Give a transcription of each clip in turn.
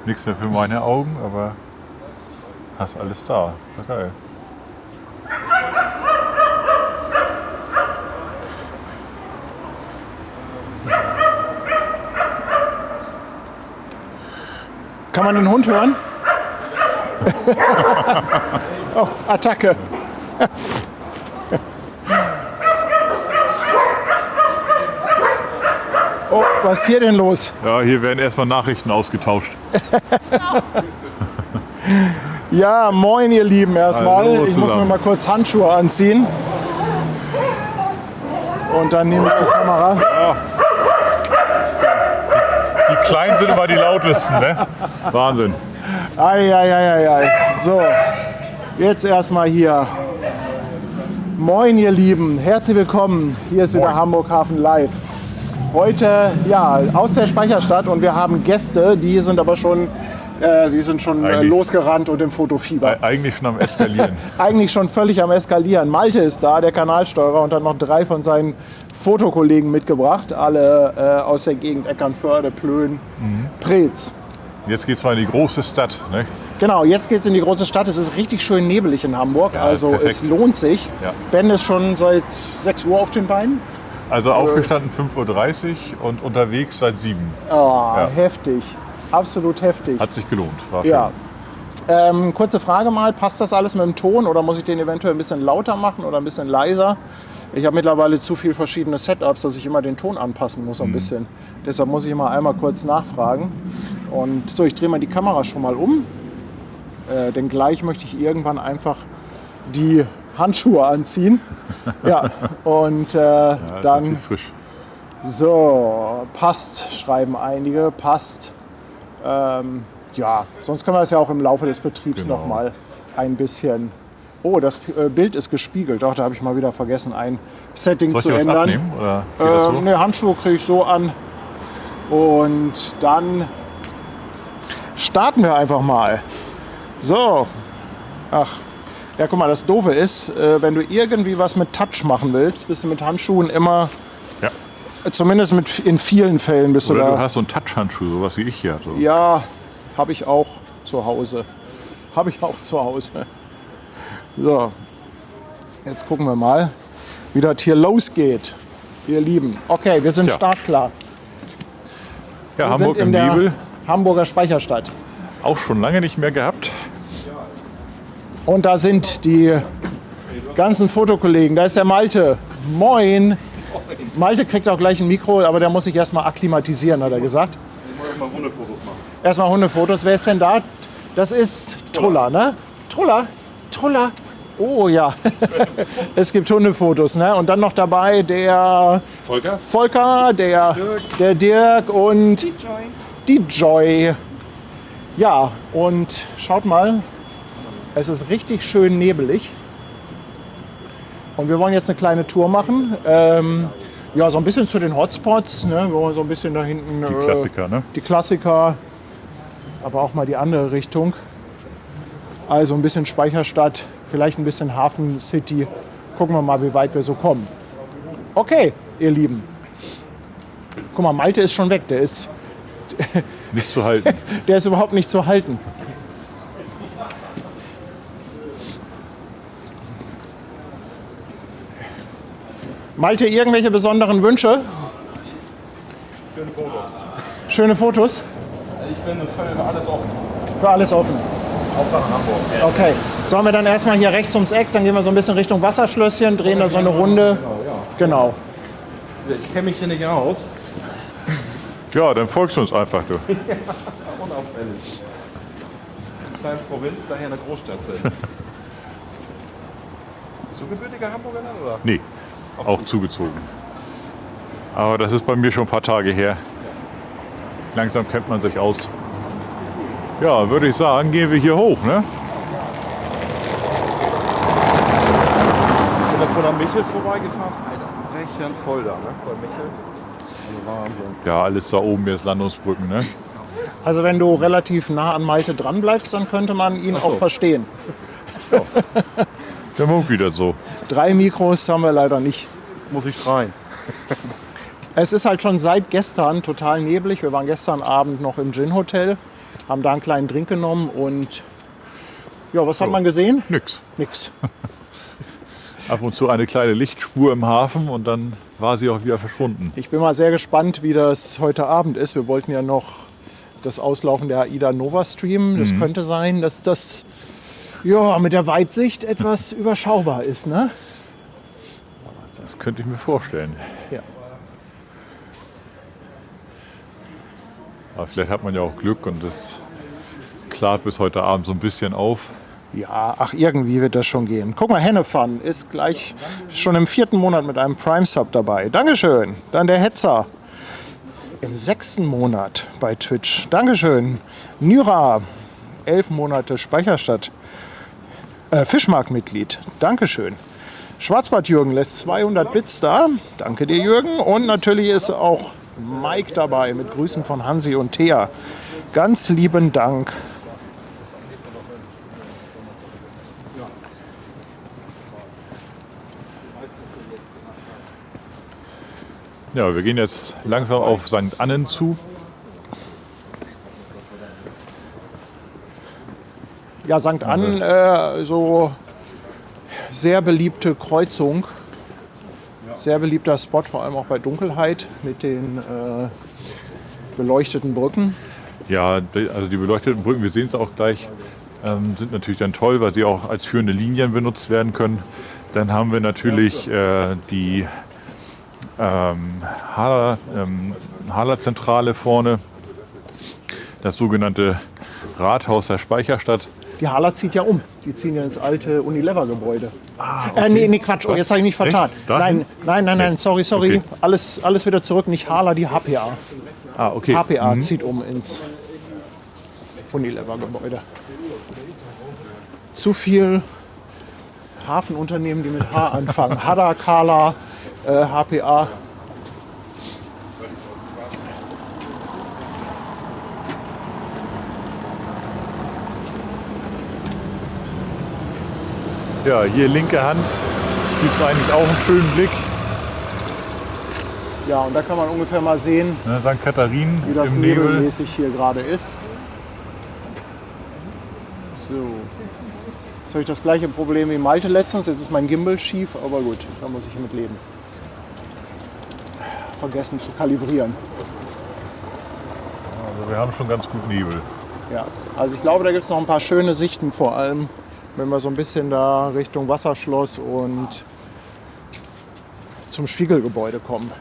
Nichts mehr für meine Augen, aber hast alles da. War geil. Kann man den Hund hören? Oh, Attacke. Oh, was ist hier denn los? Ja, hier werden erstmal Nachrichten ausgetauscht. Ja, moin ihr Lieben erstmal. Hallo Ich muss mir zusammen. mal kurz Handschuhe anziehen. Und dann nehme ich die Kamera. Die Kleinen sind immer die lautesten, ne? Wahnsinn. Ei. So, jetzt erstmal hier. Moin ihr Lieben, herzlich willkommen. Hier ist wieder Moin. Hamburg Hafen Live. Heute ja aus der Speicherstadt und wir haben Gäste, die sind aber schon, Eigentlich- losgerannt und im Fotofieber. Eigentlich schon am Eskalieren. Eigentlich schon völlig am Eskalieren. Malte ist da, der Kanalsteurer, und hat noch 3 von seinen Fotokollegen mitgebracht. Alle aus der Gegend Eckernförde, Plön, Preetz. Jetzt geht's mal in die große Stadt, ne? Genau, jetzt geht's in die große Stadt. Es ist richtig schön nebelig in Hamburg, Ja, also perfekt. es lohnt sich. Ja. Ben ist schon seit 6 Uhr auf den Beinen. Also aufgestanden 5:30 Uhr und unterwegs seit 7. Oh, heftig. Absolut heftig. Hat sich gelohnt. War schön. Ja. Kurze Frage mal, passt das alles mit dem Ton oder muss ich den eventuell ein bisschen lauter machen oder ein bisschen leiser? Ich habe mittlerweile zu viele verschiedene Setups, dass ich immer den Ton anpassen muss ein bisschen. Deshalb muss ich immer einmal kurz nachfragen. Und so, ich drehe mal die Kamera schon mal um. Denn gleich möchte ich irgendwann einfach die Handschuhe anziehen. Ja, und Ja, ist dann natürlich frisch. so, passt, schreiben einige, passt. Ja, sonst können wir es ja auch im Laufe des Betriebs Genau. noch mal ein bisschen. Oh, das Bild ist gespiegelt. Doch, da habe ich mal wieder vergessen, ein Setting Soll ich zu dir was ändern. abnehmen? Oder geht das so? Ne, Handschuhe kriege ich so an. Und dann starten wir einfach mal. So. Ach, ja, guck mal, das Doofe ist, wenn du irgendwie was mit Touch machen willst, bist du mit Handschuhen immer, Ja. zumindest in vielen Fällen bist du Oder da. du hast so einen Touch-Handschuh, sowas wie ich hier. So. Ja, habe ich auch zu Hause. So, jetzt gucken wir mal, wie das hier losgeht, ihr Lieben. Okay, wir sind Tja. startklar. Ja, Wir Hamburg sind im in der Nebel. Hamburger Speicherstadt. Auch schon lange nicht mehr gehabt. Und da sind die ganzen Fotokollegen. Da ist der Malte. Moin. Malte kriegt auch gleich ein Mikro, aber der muss sich erstmal akklimatisieren, hat er gesagt. Mal Hundefotos machen. Erstmal Hundefotos. Wer ist denn da? Das ist Truller, ne? Truller. Oh ja. Es gibt Hundefotos, ne? Und dann noch dabei der Volker? Volker, der Dirk und die Joy. Ja, und schaut mal, es ist richtig schön nebelig. Und wir wollen jetzt eine kleine Tour machen. Ja, so ein bisschen zu den Hotspots. Ne? Wir wollen so ein bisschen da hinten. Die Klassiker, ne? Die Klassiker, aber auch mal die andere Richtung. Also ein bisschen Speicherstadt, vielleicht ein bisschen Hafen City. Gucken wir mal, wie weit wir so kommen. Okay, ihr Lieben. Guck mal, Malte ist schon weg. Der ist Nicht zu halten. überhaupt nicht zu halten. Malte, irgendwelche besonderen Wünsche? Schöne Fotos. Schöne Fotos? Ich bin für alles offen. Für alles offen. Hauptsache Hamburg. Okay. Sollen wir dann erstmal hier rechts ums Eck, dann gehen wir so ein bisschen Richtung Wasserschlösschen, drehen da so eine Runde. Genau. Ich kenne mich hier nicht aus. Ja, dann folgst du uns einfach, du. Unauffällig. Kleine Provinz, daher eine Großstadt sind. Bist du gebürtiger Hamburger dann, oder? Nee, auch zugezogen. Aber das ist bei mir schon ein paar Tage her. Langsam kennt man sich aus. Ja, würde ich sagen, gehen wir hier hoch, ne? Ich bin da von der Michel vorbeigefahren. Alter, Rechen voll da, ne? Bei Michel. Also Wahnsinn. Ja, alles da oben jetzt Landungsbrücken, ne? Also wenn du relativ nah an Malte dran bleibst, dann könnte man ihn auch verstehen. Der Munk wieder so. 3 Mikros haben wir leider nicht. Muss ich schreien. Es ist halt schon seit gestern total neblig. Wir waren gestern Abend noch im Gin Hotel. haben da einen kleinen Drink genommen und ja, was hat man gesehen? Nix. Nix. Ab und zu eine kleine Lichtspur im Hafen und dann war sie auch wieder verschwunden. Ich bin mal sehr gespannt, wie das heute Abend ist. Wir wollten ja noch das Auslaufen der AIDA Nova streamen. Das könnte sein, dass das ja, mit der Weitsicht etwas überschaubar ist. Ne? Das könnte ich mir vorstellen. Ja. Aber vielleicht hat man ja auch Glück und es klart bis heute Abend so ein bisschen auf. Ja, ach, irgendwie wird das schon gehen. Guck mal, Hennefun ist gleich schon im 4. Monat mit einem Prime-Sub dabei. Dankeschön. Dann der Hetzer im 6. Monat bei Twitch. Dankeschön. Nyra, 11 Monate Speicherstadt. Fischmark-Mitglied. Dankeschön. Schwarzbart-Jürgen lässt 200 Bits da. Danke dir, Jürgen. Und natürlich ist auch Mike dabei mit Grüßen von Hansi und Thea. Ganz lieben Dank. Ja, wir gehen jetzt langsam auf St. Annen zu. Ja, St. Annen, so sehr beliebte Kreuzung. Sehr beliebter Spot, vor allem auch bei Dunkelheit mit den beleuchteten Brücken. Ja, also die beleuchteten Brücken, wir sehen es auch gleich, sind natürlich dann toll, weil sie auch als führende Linien benutzt werden können. Dann haben wir natürlich die Hala-Zentrale vorne, das sogenannte Rathaus der Speicherstadt. Die Hala zieht ja um. Die ziehen ja ins alte Unilever-Gebäude. Nee, Quatsch. Oh, jetzt habe ich mich vertan. Echt? Nein, sorry. Okay. Alles wieder zurück. Nicht Hala, die HPA. Okay. HPA zieht um ins Unilever-Gebäude. Zu viel Hafenunternehmen, die mit H anfangen. Hada, Kala, HPA. Ja, hier linke Hand gibt es eigentlich auch einen schönen Blick. Ja, und da kann man ungefähr mal sehen, Ne, St. Katharinen wie das im Nebel. nebelmäßig hier gerade ist. So. Jetzt habe ich das gleiche Problem wie Malte letztens. Jetzt ist mein Gimbal schief, aber gut, da muss ich mit leben. Vergessen zu kalibrieren. Also wir haben schon ganz gut Nebel. Ja, also ich glaube, da gibt es noch ein paar schöne Sichten, vor allem wenn wir so ein bisschen da Richtung Wasserschloss und zum Spiegelgebäude kommen.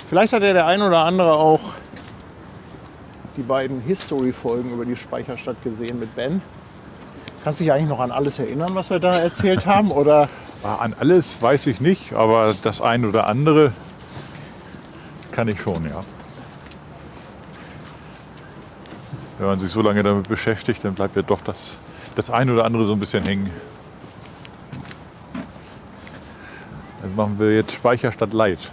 Vielleicht hat ja der ein oder andere auch die beiden History-Folgen über die Speicherstadt gesehen mit Ben. Kannst du dich eigentlich noch an alles erinnern, was wir da erzählt haben? Oder? An alles weiß ich nicht, aber das eine oder andere kann ich schon, ja. Wenn man sich so lange damit beschäftigt, dann bleibt ja doch das eine oder andere so ein bisschen hängen. Also machen wir jetzt Speicherstadt Light.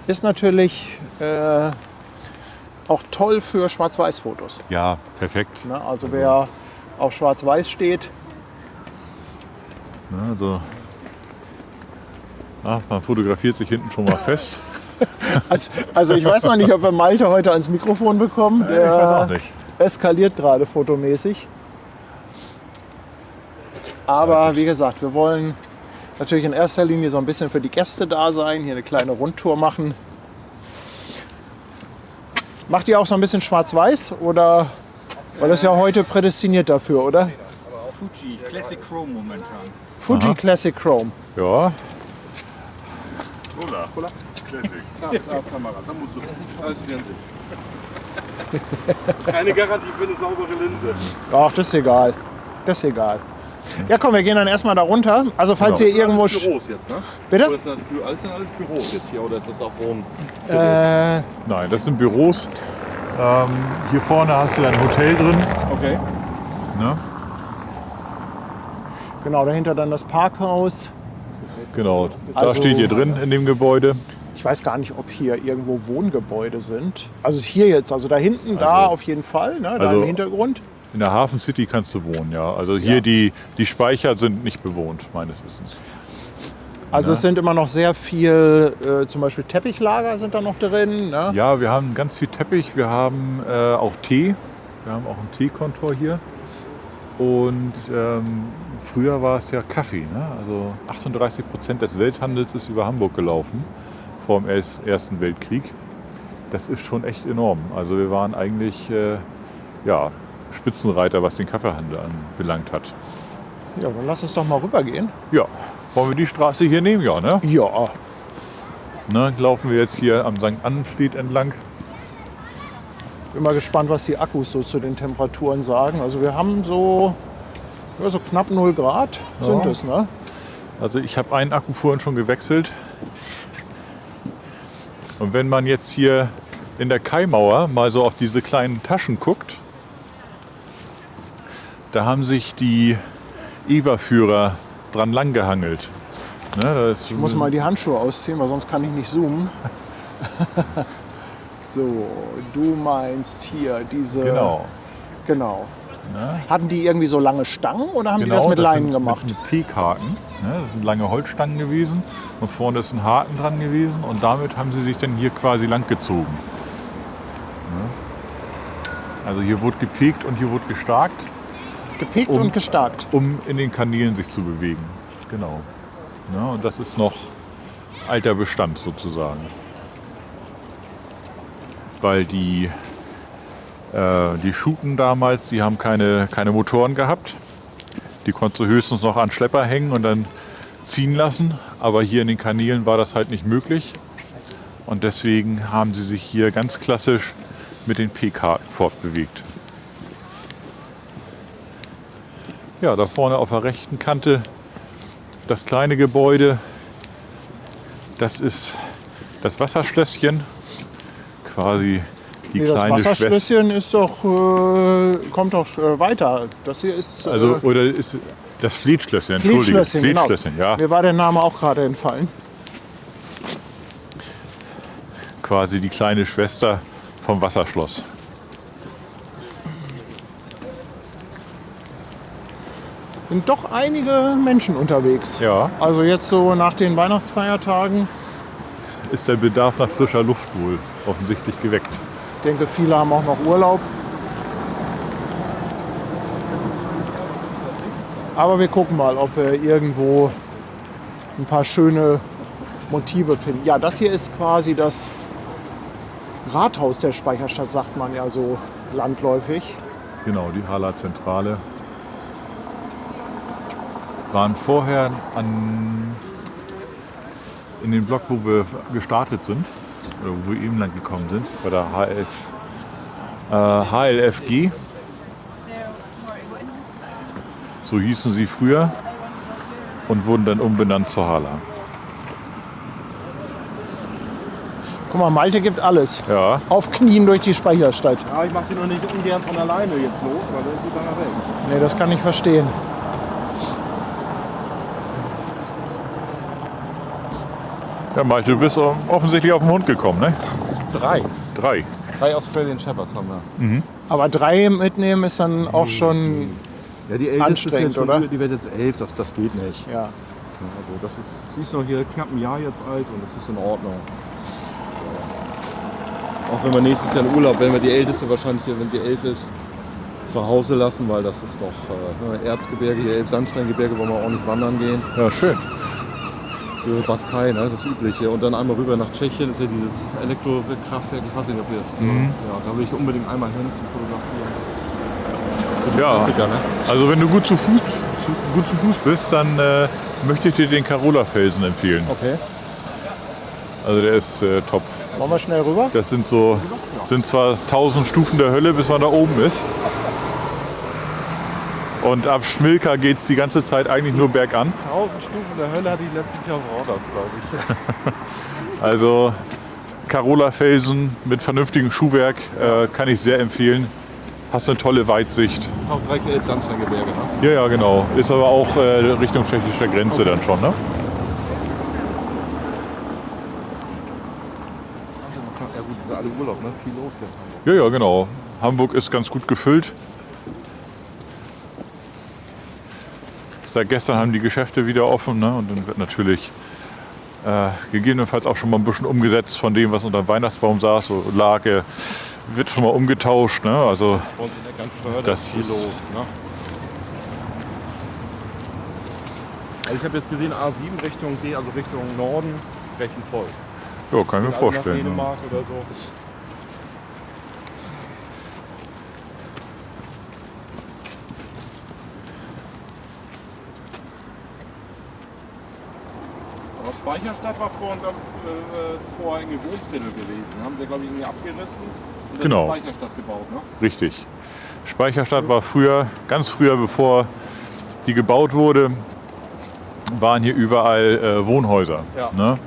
Ist natürlich auch toll für Schwarz-Weiß-Fotos. Ja, perfekt. Ne? Also wer auf Schwarz-Weiß steht, Ne, also, man fotografiert sich hinten schon mal fest. also ich weiß noch nicht, ob wir Malte heute ans Mikrofon bekommen. Ich weiß auch nicht. Eskaliert gerade fotomäßig. Aber wie gesagt, wir wollen natürlich in erster Linie so ein bisschen für die Gäste da sein, hier eine kleine Rundtour machen. Macht ihr auch so ein bisschen Schwarz-Weiß oder? Weil das ist ja heute prädestiniert dafür, oder? Fuji Classic Chrome momentan. Fuji Classic Chrome. Ja, Cola? Classic. Kamera, da musst du alles Fernsehen. Keine Garantie für eine saubere Linse. Ach, das ist egal. Das ist egal. Ja komm, wir gehen dann erstmal da runter. Also falls ihr irgendwo... Alles Büros jetzt, ne? Bitte? Oder ist das alles Büros jetzt hier oder ist das auch Wohnen? nein, das sind Büros. Hier vorne hast du ein Hotel drin. Okay. Ne? Genau, dahinter dann das Parkhaus. Genau, da Also- steht ihr drin in dem Gebäude. Ich weiß gar nicht, ob hier irgendwo Wohngebäude sind. Also hier jetzt, also da hinten, da auf jeden Fall, ne, da also- im Hintergrund. In der Hafen City kannst du wohnen, ja. Also hier Ja. die Speicher sind nicht bewohnt, meines Wissens. Also es sind immer noch sehr viel, zum Beispiel Teppichlager sind da noch drin. Ne? Ja, wir haben ganz viel Teppich, wir haben auch Tee. Wir haben auch einen Teekontor hier. Und früher war es ja Kaffee. Ne? Also 38% des Welthandels ist über Hamburg gelaufen vor dem Ersten Weltkrieg. Das ist schon echt enorm. Also wir waren eigentlich ja, Spitzenreiter, was den Kaffeehandel anbelangt hat. Ja, dann lass uns doch mal rübergehen. Ja, wollen wir die Straße hier nehmen? Ja, ne? Ja, Ne, laufen wir jetzt hier am St. Annenfried entlang. bin mal gespannt, was die Akkus so zu den Temperaturen sagen. Also wir haben so, ja, so knapp 0 Grad sind Ja. es. Ne? Also ich habe einen Akku vorhin schon gewechselt. Und wenn man jetzt hier in der Kaimauer mal so auf diese kleinen Taschen guckt, da haben sich die EWA-Führer dran langgehangelt. Ne, Ich muss mal die Handschuhe ausziehen, weil sonst kann ich nicht zoomen. So, du meinst hier diese... Genau. Genau. Ne? Hatten die irgendwie so lange Stangen oder haben Genau, die das mit Leinen sind gemacht? Mit P-Karten. Ne? Das sind lange Holzstangen gewesen und vorne ist ein Haken dran gewesen und damit haben sie sich dann hier quasi langgezogen. Ne? Also hier wurde gepegt und hier wurde gestarkt, Gepickt und gestarkt. um in den Kanälen sich zu bewegen. Genau. Ne? Und das ist noch alter Bestand sozusagen. Weil die Schuten damals, die haben keine Motoren gehabt. Die konntest du höchstens noch an Schlepper hängen und dann ziehen lassen. Aber hier in den Kanälen war das halt nicht möglich. Und deswegen haben sie sich hier ganz klassisch mit den P-Karten fortbewegt. Ja, da vorne auf der rechten Kante das kleine Gebäude. Das ist das Wasserschlösschen. Quasi die Nee, das kleine Schwester. Wasserschlösschen ist doch, kommt doch weiter. Das hier ist Also, oder ist das Fleetschlösschen, entschuldige. Fleetschlösschen, genau. Fleetschlösschen, ja. Mir war der Name auch gerade entfallen. Quasi die kleine Schwester vom Wasserschloss. Sind doch einige Menschen unterwegs. Ja. Also jetzt so nach den Weihnachtsfeiertagen. Ist der Bedarf nach frischer Luft wohl offensichtlich geweckt. Ich denke, viele haben auch noch Urlaub. Aber wir gucken mal, ob wir irgendwo ein paar schöne Motive finden. Ja, das hier ist quasi das Rathaus der Speicherstadt, sagt man ja so landläufig. Genau, die Hala Zentrale. Waren vorher in den Block, wo wir gestartet sind, oder wo wir eben lang gekommen sind, bei der HLFG. So hießen sie früher und wurden dann umbenannt zur Hala. Guck mal, Malte gibt alles. Ja, Auf Knien durch die Speicherstadt. Ja, ich mache sie noch nicht ungern von alleine jetzt los, weil dann ist sie dann weg. Nee, das kann ich verstehen. ja Malte, du bist offensichtlich auf den Hund gekommen, ne? 3. 3. 3 Australian Shepherds haben wir. Aber 3 mitnehmen ist dann auch schon... Ja, die älteste Anstrengend, ist jetzt oder? Die wird jetzt 11, das geht nicht. Ja. Also das ist, sie ist noch hier knapp ein Jahr jetzt alt und das ist in Ordnung. Auch wenn wir nächstes Jahr in Urlaub, wenn wir die Älteste wahrscheinlich hier, wenn sie 11 ist, zu Hause lassen, weil das ist doch Erzgebirge, hier Elbsandsteingebirge, wo wir auch nicht wandern gehen. Ja, schön. Für Bastei, ne, das Übliche. Und dann einmal rüber nach Tschechien, das ist ja dieses Elektrokraftwerk, ich weiß nicht, ob ihr das ja, da will ich unbedingt einmal hin zum Fotografieren. Ja, Klassiker, ne? also wenn du gut zu Fuß bist, dann möchte ich dir den Carola-Felsen empfehlen. Okay. Also der ist top. Wollen wir schnell rüber? Das sind zwar 1000 Stufen der Hölle, bis man da oben ist. Und ab Schmilka geht es die ganze Zeit eigentlich nur bergan. 1000 Stufen der Hölle hatte ich letztes Jahr auf Rodas, glaube ich. Also Carola-Felsen mit vernünftigem Schuhwerk kann ich sehr empfehlen. Hast eine tolle Weitsicht. Auch direkt Elbsandsteingebirge, ne? Ja, ja, genau. Ist aber auch Richtung tschechischer Grenze dann schon, ne? Ja gut, das ist alle Urlaub, ne? Viel los jetzt. Ja, ja, genau. Hamburg ist ganz gut gefüllt. Seit gestern haben die Geschäfte wieder offen, ne? Und dann wird natürlich gegebenenfalls auch schon mal ein bisschen umgesetzt von dem, was unter dem Weihnachtsbaum saß. So Lage wird schon mal umgetauscht. Ne? Also Bei uns in Eckernförde Das ist viel ist- los. Ne? Also ich habe jetzt gesehen, A7 Richtung D, also Richtung Norden, recht voll. ja, kann ich mir Nach vorstellen. Ne? Dänemark oder so. Aber Speicherstadt war vorher ein Wohnviertel gewesen. Haben sie, glaube ich, irgendwie abgerissen und dann Genau. eine Speicherstadt gebaut. Ne? Richtig. Speicherstadt war früher, ganz früher, bevor die gebaut wurde, waren hier überall Wohnhäuser. Ja. Ne?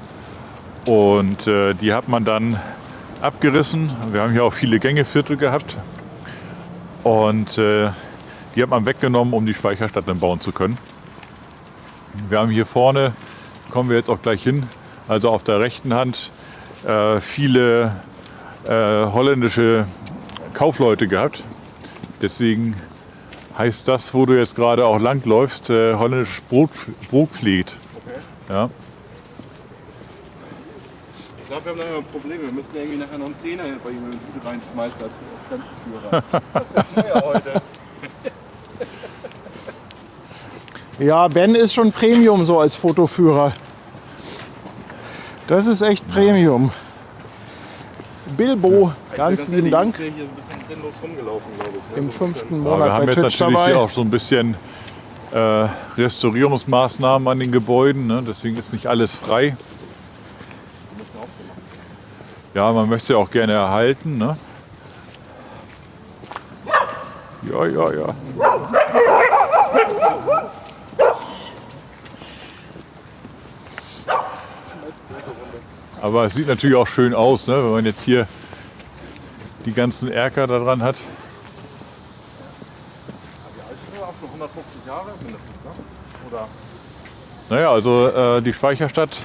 Und die hat man dann abgerissen. Wir haben hier auch viele Gängeviertel gehabt. Und die hat man weggenommen, um die Speicherstadt dann bauen zu können. Wir haben hier vorne, kommen wir jetzt auch gleich hin, also auf der rechten Hand viele holländische Kaufleute gehabt. Deswegen heißt das, wo du jetzt gerade auch langläufst, holländisch Brotvliet. Okay. Ja. Ich glaube, wir haben da immer ein Problem. Wir müssen irgendwie nachher noch einen Zehner bei ihm in die Tüte reinschmeißen als Fremdenführer. Das ist ja heute. Ja, Ben ist schon Premium so als Fotoführer. Das ist echt Premium. Bilbo, ganz lieben Dank. Ich bin hier ein bisschen sinnlos rumgelaufen, glaube ich. Im So ein 5. bisschen. Aber Monat wir haben bei jetzt Twitch natürlich hier dabei. auch so ein bisschen Restaurierungsmaßnahmen an den Gebäuden. Ne? Deswegen ist nicht alles frei. Ja, man möchte sie auch gerne erhalten. Ne? Ja, ja, ja. Aber es sieht natürlich auch schön aus, ne? Wenn man jetzt hier die ganzen Erker da dran hat. Die alte ist auch schon 150 Jahre mindestens, ne? Oder? Naja, also die Speicherstadt,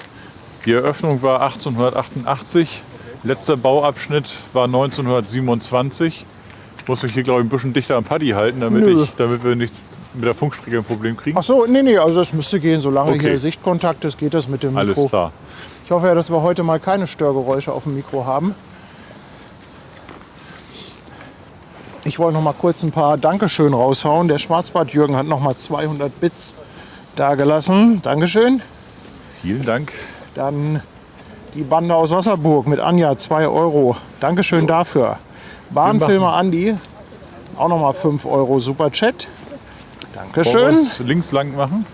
die Eröffnung war 1888. Letzter Bauabschnitt war 1927. Ich muss mich hier, glaube ich, ein bisschen dichter am Paddy halten, damit wir nicht mit der Funkstrecke ein Problem kriegen. Ach so, nee, also das müsste gehen. Solange Okay. hier Sichtkontakt ist, geht das mit dem Alles Mikro. klar. Ich hoffe ja, dass wir heute mal keine Störgeräusche auf dem Mikro haben. Ich wollte noch mal kurz ein paar Dankeschön raushauen. Der Schwarzbart Jürgen hat noch mal 200 Bits dagelassen. Dankeschön. Vielen Dank. Dann die Bande aus Wasserburg mit Anja, 2 Euro. Dankeschön dafür. Bahnfilmer Andi, auch noch mal 5 Euro Superchat. Wollen Dankeschön. wir es links lang machen?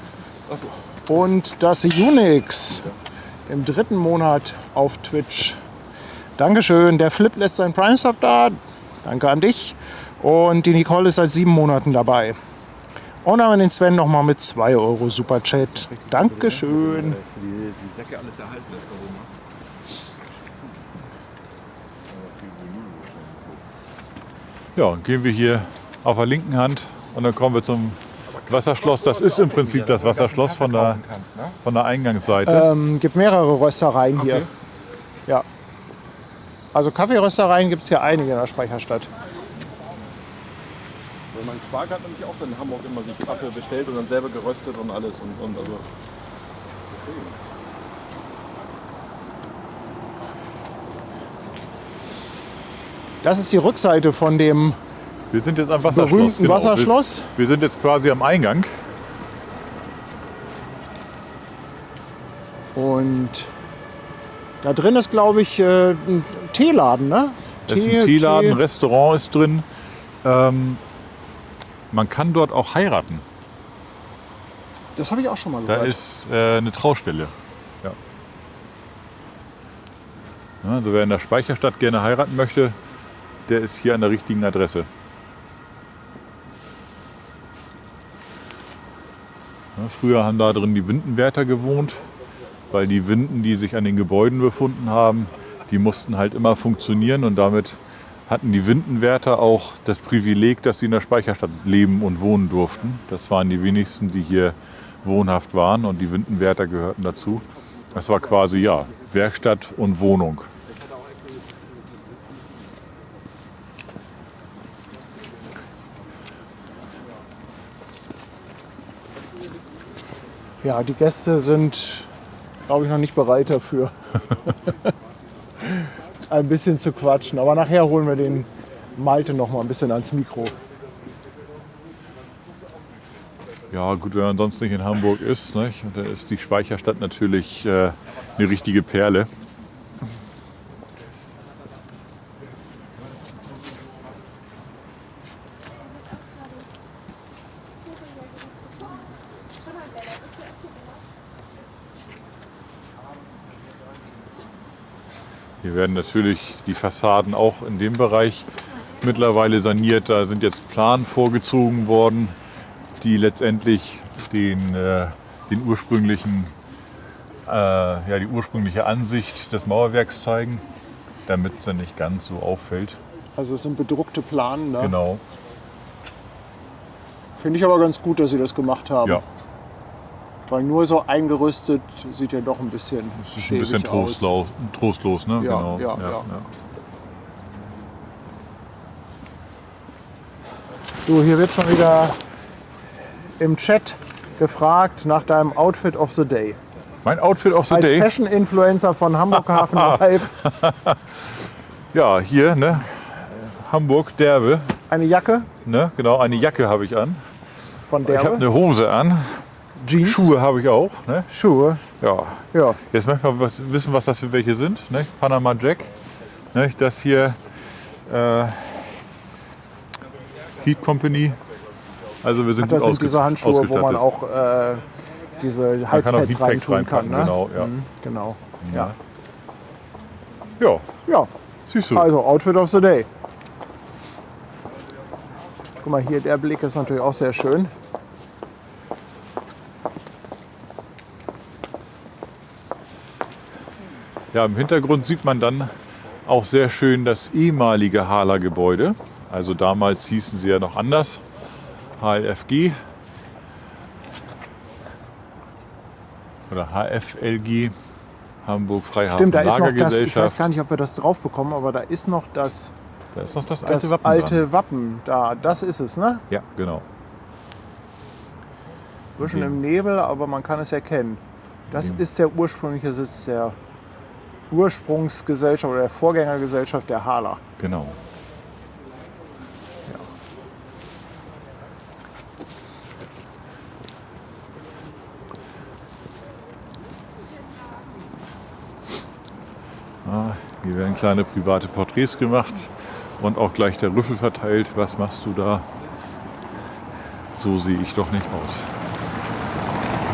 Und das Unix im 3. Monat auf Twitch. Dankeschön. Der Flip lässt seinen Prime-Sub da. Danke an dich. Und die Nicole ist seit 7 Monaten dabei. Und dann haben wir den Sven noch mal mit 2 Euro Superchat. Dankeschön. Die Säcke alles erhalten ist da oben. Ja, gehen wir hier auf der linken Hand und dann kommen wir zum Wasserschloss. Das ist im Prinzip das Wasserschloss von der Eingangsseite. Gibt mehrere Röstereien hier. Okay. Ja. Also Kaffeeröstereien gibt es hier einige in der Speicherstadt. Weil mein Schwager hat nämlich auch in Hamburg immer sich Kaffee bestellt und dann selber geröstet und alles. Und also. Das ist die Rückseite von dem Wir sind jetzt am Wasserschloss. berühmten Wasserschloss. Wir sind jetzt quasi am Eingang. Und da drin ist, glaube ich, ein Teeladen, ne? Es ist ein Teeladen, Restaurant ist drin. Man kann dort auch heiraten. Das habe ich auch schon mal Da gehört. ist eine Traustelle. Ja. Ja, also wer in der Speicherstadt gerne heiraten möchte, der ist hier an der richtigen Adresse. Ja, früher haben da drin die Windenwärter gewohnt, weil die Winden, die sich an den Gebäuden befunden haben, die mussten halt immer funktionieren und damit hatten die Windenwärter auch das Privileg, dass sie in der Speicherstadt leben und wohnen durften. Das waren die wenigsten, die hier wohnhaft waren und die Windenwärter gehörten dazu. Das war quasi ja Werkstatt und Wohnung. Ja, die Gäste sind glaube ich, noch nicht bereit dafür. Ein bisschen zu quatschen. Aber nachher holen wir den Malte noch mal ein bisschen ans Mikro. Ja gut, wenn man sonst nicht in Hamburg ist, nicht? Und dann ist die Speicherstadt natürlich eine richtige Perle. Hier werden natürlich die Fassaden auch in dem Bereich mittlerweile saniert. Da sind jetzt Planen vorgezogen worden, die letztendlich die ursprüngliche Ansicht des Mauerwerks zeigen, damit es dann nicht ganz so auffällt. Also es sind bedruckte Planen. Ne? Genau. Finde ich aber ganz gut, dass sie das gemacht haben. Ja, Weil nur so eingerüstet sieht ja doch ein bisschen es ist ein bisschen schäbig aus. trostlos, ne? Ja, Genau. ja. Du, hier wird schon wieder im Chat gefragt nach deinem Outfit of the Day. Mein Outfit of the Als Day. Fashion-Influencer von Hamburg Hafen Live. Ja, hier, ne? Hamburg, Derbe. Eine Jacke Ne? Genau, eine Jacke habe ich an. von Ich habe Derbe. eine Hose an. Jeans. Schuhe habe ich auch. Ne? Schuhe. Ja. Ja. Jetzt möchten wir wissen, was das für welche sind. Ne? Panama Jack. Ne? Das hier Heat Company. Also wir sind Das gut sind diese Handschuhe, wo man ausgestattet. auch diese Man kann auch Halspads Heatpacks reintun kann. reinpacken, Ne? genau, ja. Genau. Ja. Ja, Ja. siehst du. Also Outfit of the Day. Guck mal, hier der Blick ist natürlich auch sehr schön. Ja, im Hintergrund sieht man dann auch sehr schön das ehemalige Hala-Gebäude. Also damals hießen sie ja noch anders. HLFG oder HFLG, Hamburg Freihafen Stimmt, da ist noch das, ich Lagergesellschaft. weiß gar nicht, ob wir das drauf bekommen, aber da ist noch das Da ist noch das alte das Wappen alte dran. Wappen da, das ist es, ne? Ja, genau. Bisschen im Nebel, aber man kann es erkennen. Das ist der ursprüngliche Sitz der Ursprungsgesellschaft oder der Vorgängergesellschaft der Hala. Genau. Hier werden kleine private Porträts gemacht und auch gleich der Rüffel verteilt. Was machst du da? So sehe ich doch nicht aus.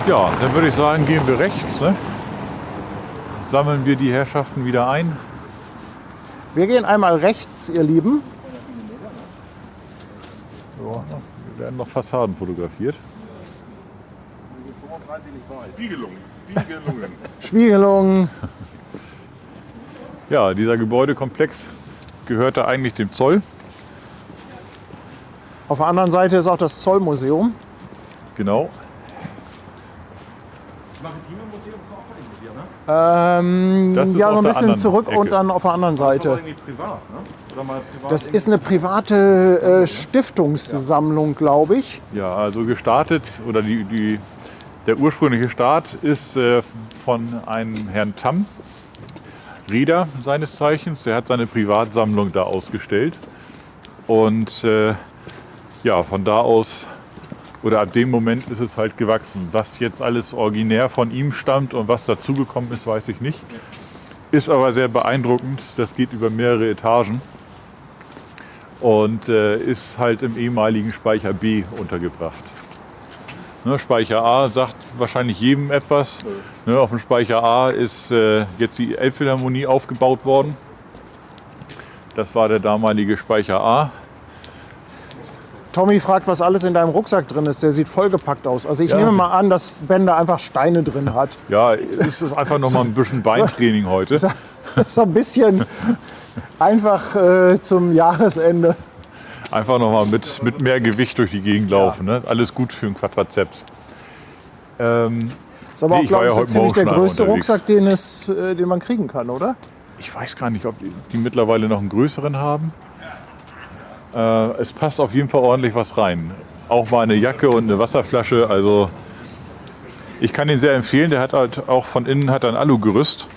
Ja, dann würde ich sagen, gehen wir rechts. Ne? Sammeln wir die Herrschaften wieder ein. Wir gehen einmal rechts, ihr Lieben. Ja, wir werden noch Fassaden fotografiert. Spiegelung. Ja, dieser Gebäudekomplex gehörte eigentlich dem Zoll. Auf der anderen Seite ist auch das Zollmuseum. Genau. Das ist Ja, auf so ein der bisschen anderen zurück Ecke. und dann auf der anderen Seite. irgendwie privat, ne? Oder mal privat Das ist eine private Stiftungssammlung, glaube ich. Ja, also gestartet oder der ursprüngliche Start ist von einem Herrn Tamm, Rieder seines Zeichens. Der hat seine Privatsammlung da ausgestellt. Und ja, von da aus oder ab dem Moment ist es halt gewachsen. Was jetzt alles originär von ihm stammt und was dazugekommen ist, weiß ich nicht. Ist aber sehr beeindruckend. Das geht über mehrere Etagen und ist halt im ehemaligen Speicher B untergebracht. Ne, Speicher A sagt wahrscheinlich jedem etwas. Ne, auf dem Speicher A ist jetzt die Elbphilharmonie aufgebaut worden. Das war der damalige Speicher A. Tommy fragt, was alles in deinem Rucksack drin ist. Der sieht vollgepackt aus. Also ich Ja. nehme mal an, dass Ben da einfach Steine drin hat. Ja, es ist einfach noch mal ein bisschen Beintraining heute. So ein bisschen einfach zum Jahresende. Einfach noch mal mit mehr Gewicht durch die Gegend laufen. Ne? Alles gut für einen Quadrazeps. Ist aber Nee, auch, ich war glaube ja ich, so heute ziemlich Morgen der schon größte unterwegs. Rucksack, den man kriegen kann, oder? Ich weiß gar nicht, ob die mittlerweile noch einen größeren haben. Es passt auf jeden Fall ordentlich was rein. Auch mal eine Jacke und eine Wasserflasche. Also Ich kann ihn sehr empfehlen. Der hat halt auch von innen hat ein Alugerüst.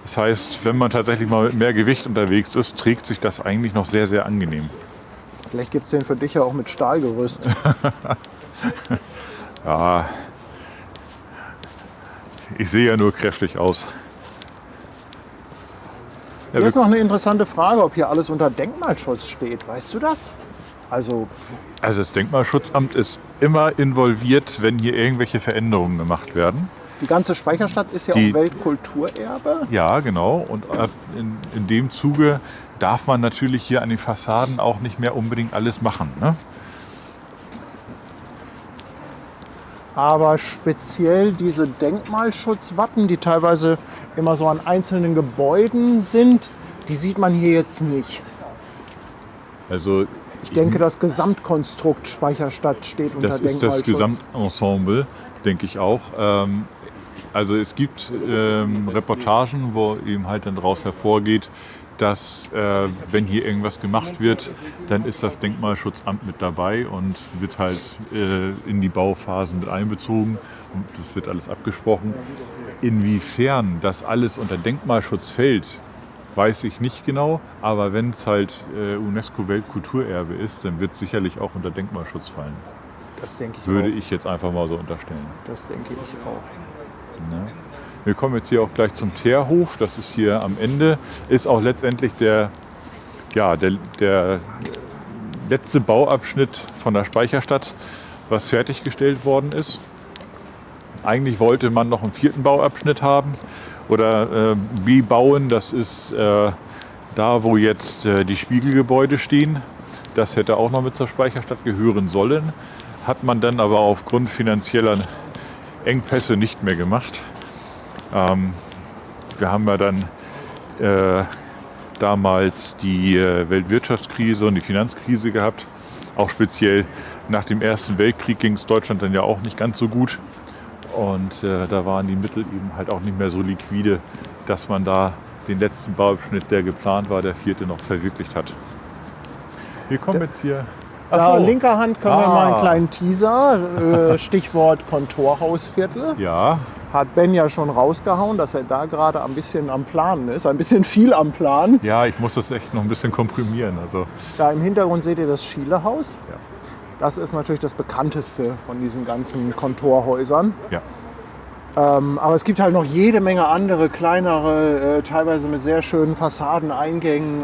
Das heißt, wenn man tatsächlich mal mit mehr Gewicht unterwegs ist, trägt sich das eigentlich noch sehr, sehr angenehm. Vielleicht gibt es den für dich ja auch mit Stahlgerüst. Ja, ich sehe ja nur kräftig aus. Ja, Hier ist noch eine interessante Frage, ob hier alles unter Denkmalschutz steht. Weißt du das? Also, das Denkmalschutzamt ist immer involviert, wenn hier irgendwelche Veränderungen gemacht werden. die ganze Speicherstadt ist ja Die- auch Weltkulturerbe. Ja, genau. Und in dem Zuge darf man natürlich hier an den Fassaden auch nicht mehr unbedingt alles machen. Ne? Aber speziell diese Denkmalschutzwappen, die teilweise immer so an einzelnen Gebäuden sind, die sieht man hier jetzt nicht. Also Ich denke, das Gesamtkonstrukt Speicherstadt steht unter das ist das Denkmalschutz. Gesamtensemble, denke ich auch. Also es gibt Reportagen, wo eben halt dann daraus hervorgeht, dass wenn hier irgendwas gemacht wird, dann ist das Denkmalschutzamt mit dabei und wird halt in die Bauphasen mit einbezogen und das wird alles abgesprochen. Inwiefern das alles unter Denkmalschutz fällt, weiß ich nicht genau, aber wenn es halt UNESCO-Weltkulturerbe ist, dann wird es sicherlich auch unter Denkmalschutz fallen. Das denke ich Würde auch. ich jetzt einfach mal so unterstellen. Das denke ich auch. Ne? Wir kommen jetzt hier auch gleich zum Teerhof. Das ist hier am Ende. Ist auch letztendlich der letzte Bauabschnitt von der Speicherstadt, was fertiggestellt worden ist. Eigentlich wollte man noch einen 4. Bauabschnitt haben oder bebauen. Das ist da, wo jetzt die Spiegelgebäude stehen. Das hätte auch noch mit zur Speicherstadt gehören sollen. Hat man dann aber aufgrund finanzieller Engpässe nicht mehr gemacht. Wir haben ja dann damals die Weltwirtschaftskrise und die Finanzkrise gehabt. Auch speziell nach dem Ersten Weltkrieg ging es Deutschland dann ja auch nicht ganz so gut. Und da waren die Mittel eben halt auch nicht mehr so liquide, dass man da den letzten Bauabschnitt, der geplant war, der 4., noch verwirklicht hat. Wir kommen jetzt hier... Ach Da, so. linker Hand können wir mal einen kleinen Teaser, Stichwort Kontorhausviertel. Ja, Hat Ben ja schon rausgehauen, dass er da gerade ein bisschen am Planen ist, ein bisschen viel am Plan. ja, ich muss das echt noch ein bisschen komprimieren. Also, Da im Hintergrund seht ihr das Schielehaus. Ja. Das ist natürlich das bekannteste von diesen ganzen Kontorhäusern. ja. Aber es gibt halt noch jede Menge andere, kleinere, teilweise mit sehr schönen Fassadeneingängen.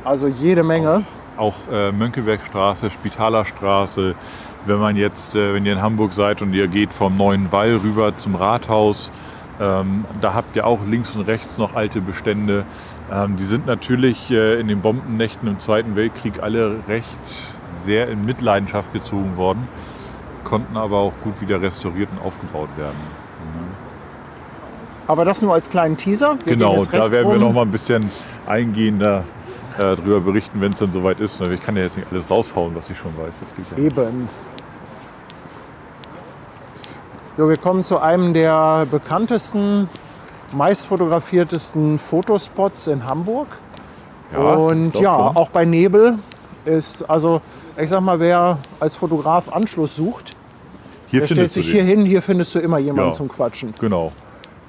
Also jede Menge. Auch Mönckebergstraße, Spitalerstraße. Wenn man jetzt, wenn ihr in Hamburg seid und ihr geht vom Neuen Wall rüber zum Rathaus, da habt ihr auch links und rechts noch alte Bestände. Die sind natürlich in den Bombennächten im Zweiten Weltkrieg alle recht sehr in Mitleidenschaft gezogen worden, konnten aber auch gut wieder restauriert und aufgebaut werden. Aber das nur als kleinen Teaser. Wir Genau, gehen jetzt da rechts werden wir rum. noch mal ein bisschen eingehender drüber berichten, wenn es dann soweit ist. Ich kann ja jetzt nicht alles raushauen, was ich schon weiß. Das geht ja nicht. Eben. Jo, wir kommen zu einem der bekanntesten, meistfotografiertesten Fotospots in Hamburg. Und ich ja, glaub schon. auch bei Nebel ist, also ich sag mal, wer als Fotograf Anschluss sucht, Hier der stellt findest du sich den. hier hin, hier findest du immer jemanden Ja. zum Quatschen. Genau.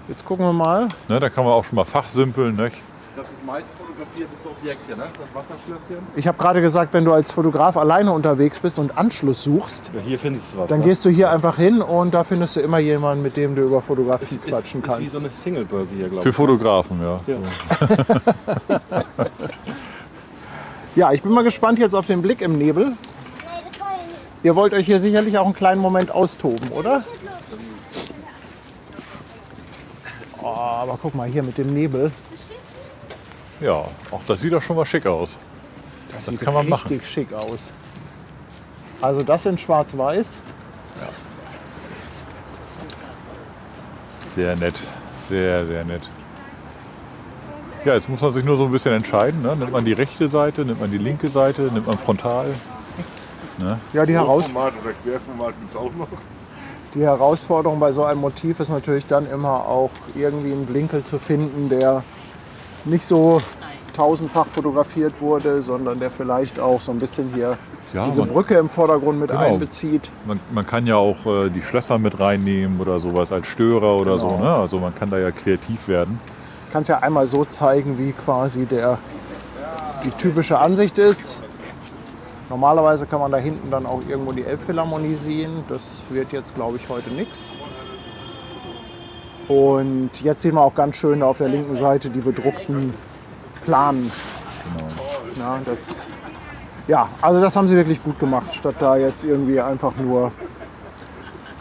Jetzt gucken wir mal. Ne, da kann man auch schon mal fachsimpeln. Ne? Das ist meist fotografiertes Objekt hier, ne? Das Wasserschlösschen. Ich habe gerade gesagt, wenn du als Fotograf alleine unterwegs bist und Anschluss suchst, Ja, hier findest du was. dann ne? gehst du hier einfach hin und da findest du immer jemanden, mit dem du über Fotografie ist, quatschen ist wie kannst. so eine Singlebörse hier, glaube Für ich. Fotografen, ja. Ja, ich bin mal gespannt jetzt auf den Blick im Nebel. Ihr wollt euch hier sicherlich auch einen kleinen Moment austoben, oder? Oh, aber guck mal hier mit dem Nebel. Ja, auch das sieht doch schon mal schick aus. Das kann man machen. richtig schick aus. Also das in schwarz-weiß. Sehr nett. Sehr, sehr nett. Ja, jetzt muss man sich nur so ein bisschen entscheiden. Ne? Nimmt man die rechte Seite, nimmt man die linke Seite, nimmt man frontal. Ja, die Format oder Querformat gibt es auch noch. Die Herausforderung bei so einem Motiv ist natürlich dann immer auch irgendwie einen Blinkel zu finden, der nicht so tausendfach fotografiert wurde, sondern der vielleicht auch so ein bisschen hier Ja, diese man, Brücke im Vordergrund mit Genau. einbezieht. man kann ja auch die Schlösser mit reinnehmen oder sowas als Störer oder Genau. so. Ne? Also man kann da ja kreativ werden. Ich kann es ja einmal so zeigen, wie quasi die typische Ansicht ist. Normalerweise kann man da hinten dann auch irgendwo die Elbphilharmonie sehen. Das wird jetzt, glaube ich, heute nichts. Und jetzt sieht man auch ganz schön auf der linken Seite die bedruckten Planen. Na, also das haben sie wirklich gut gemacht, statt da jetzt irgendwie einfach nur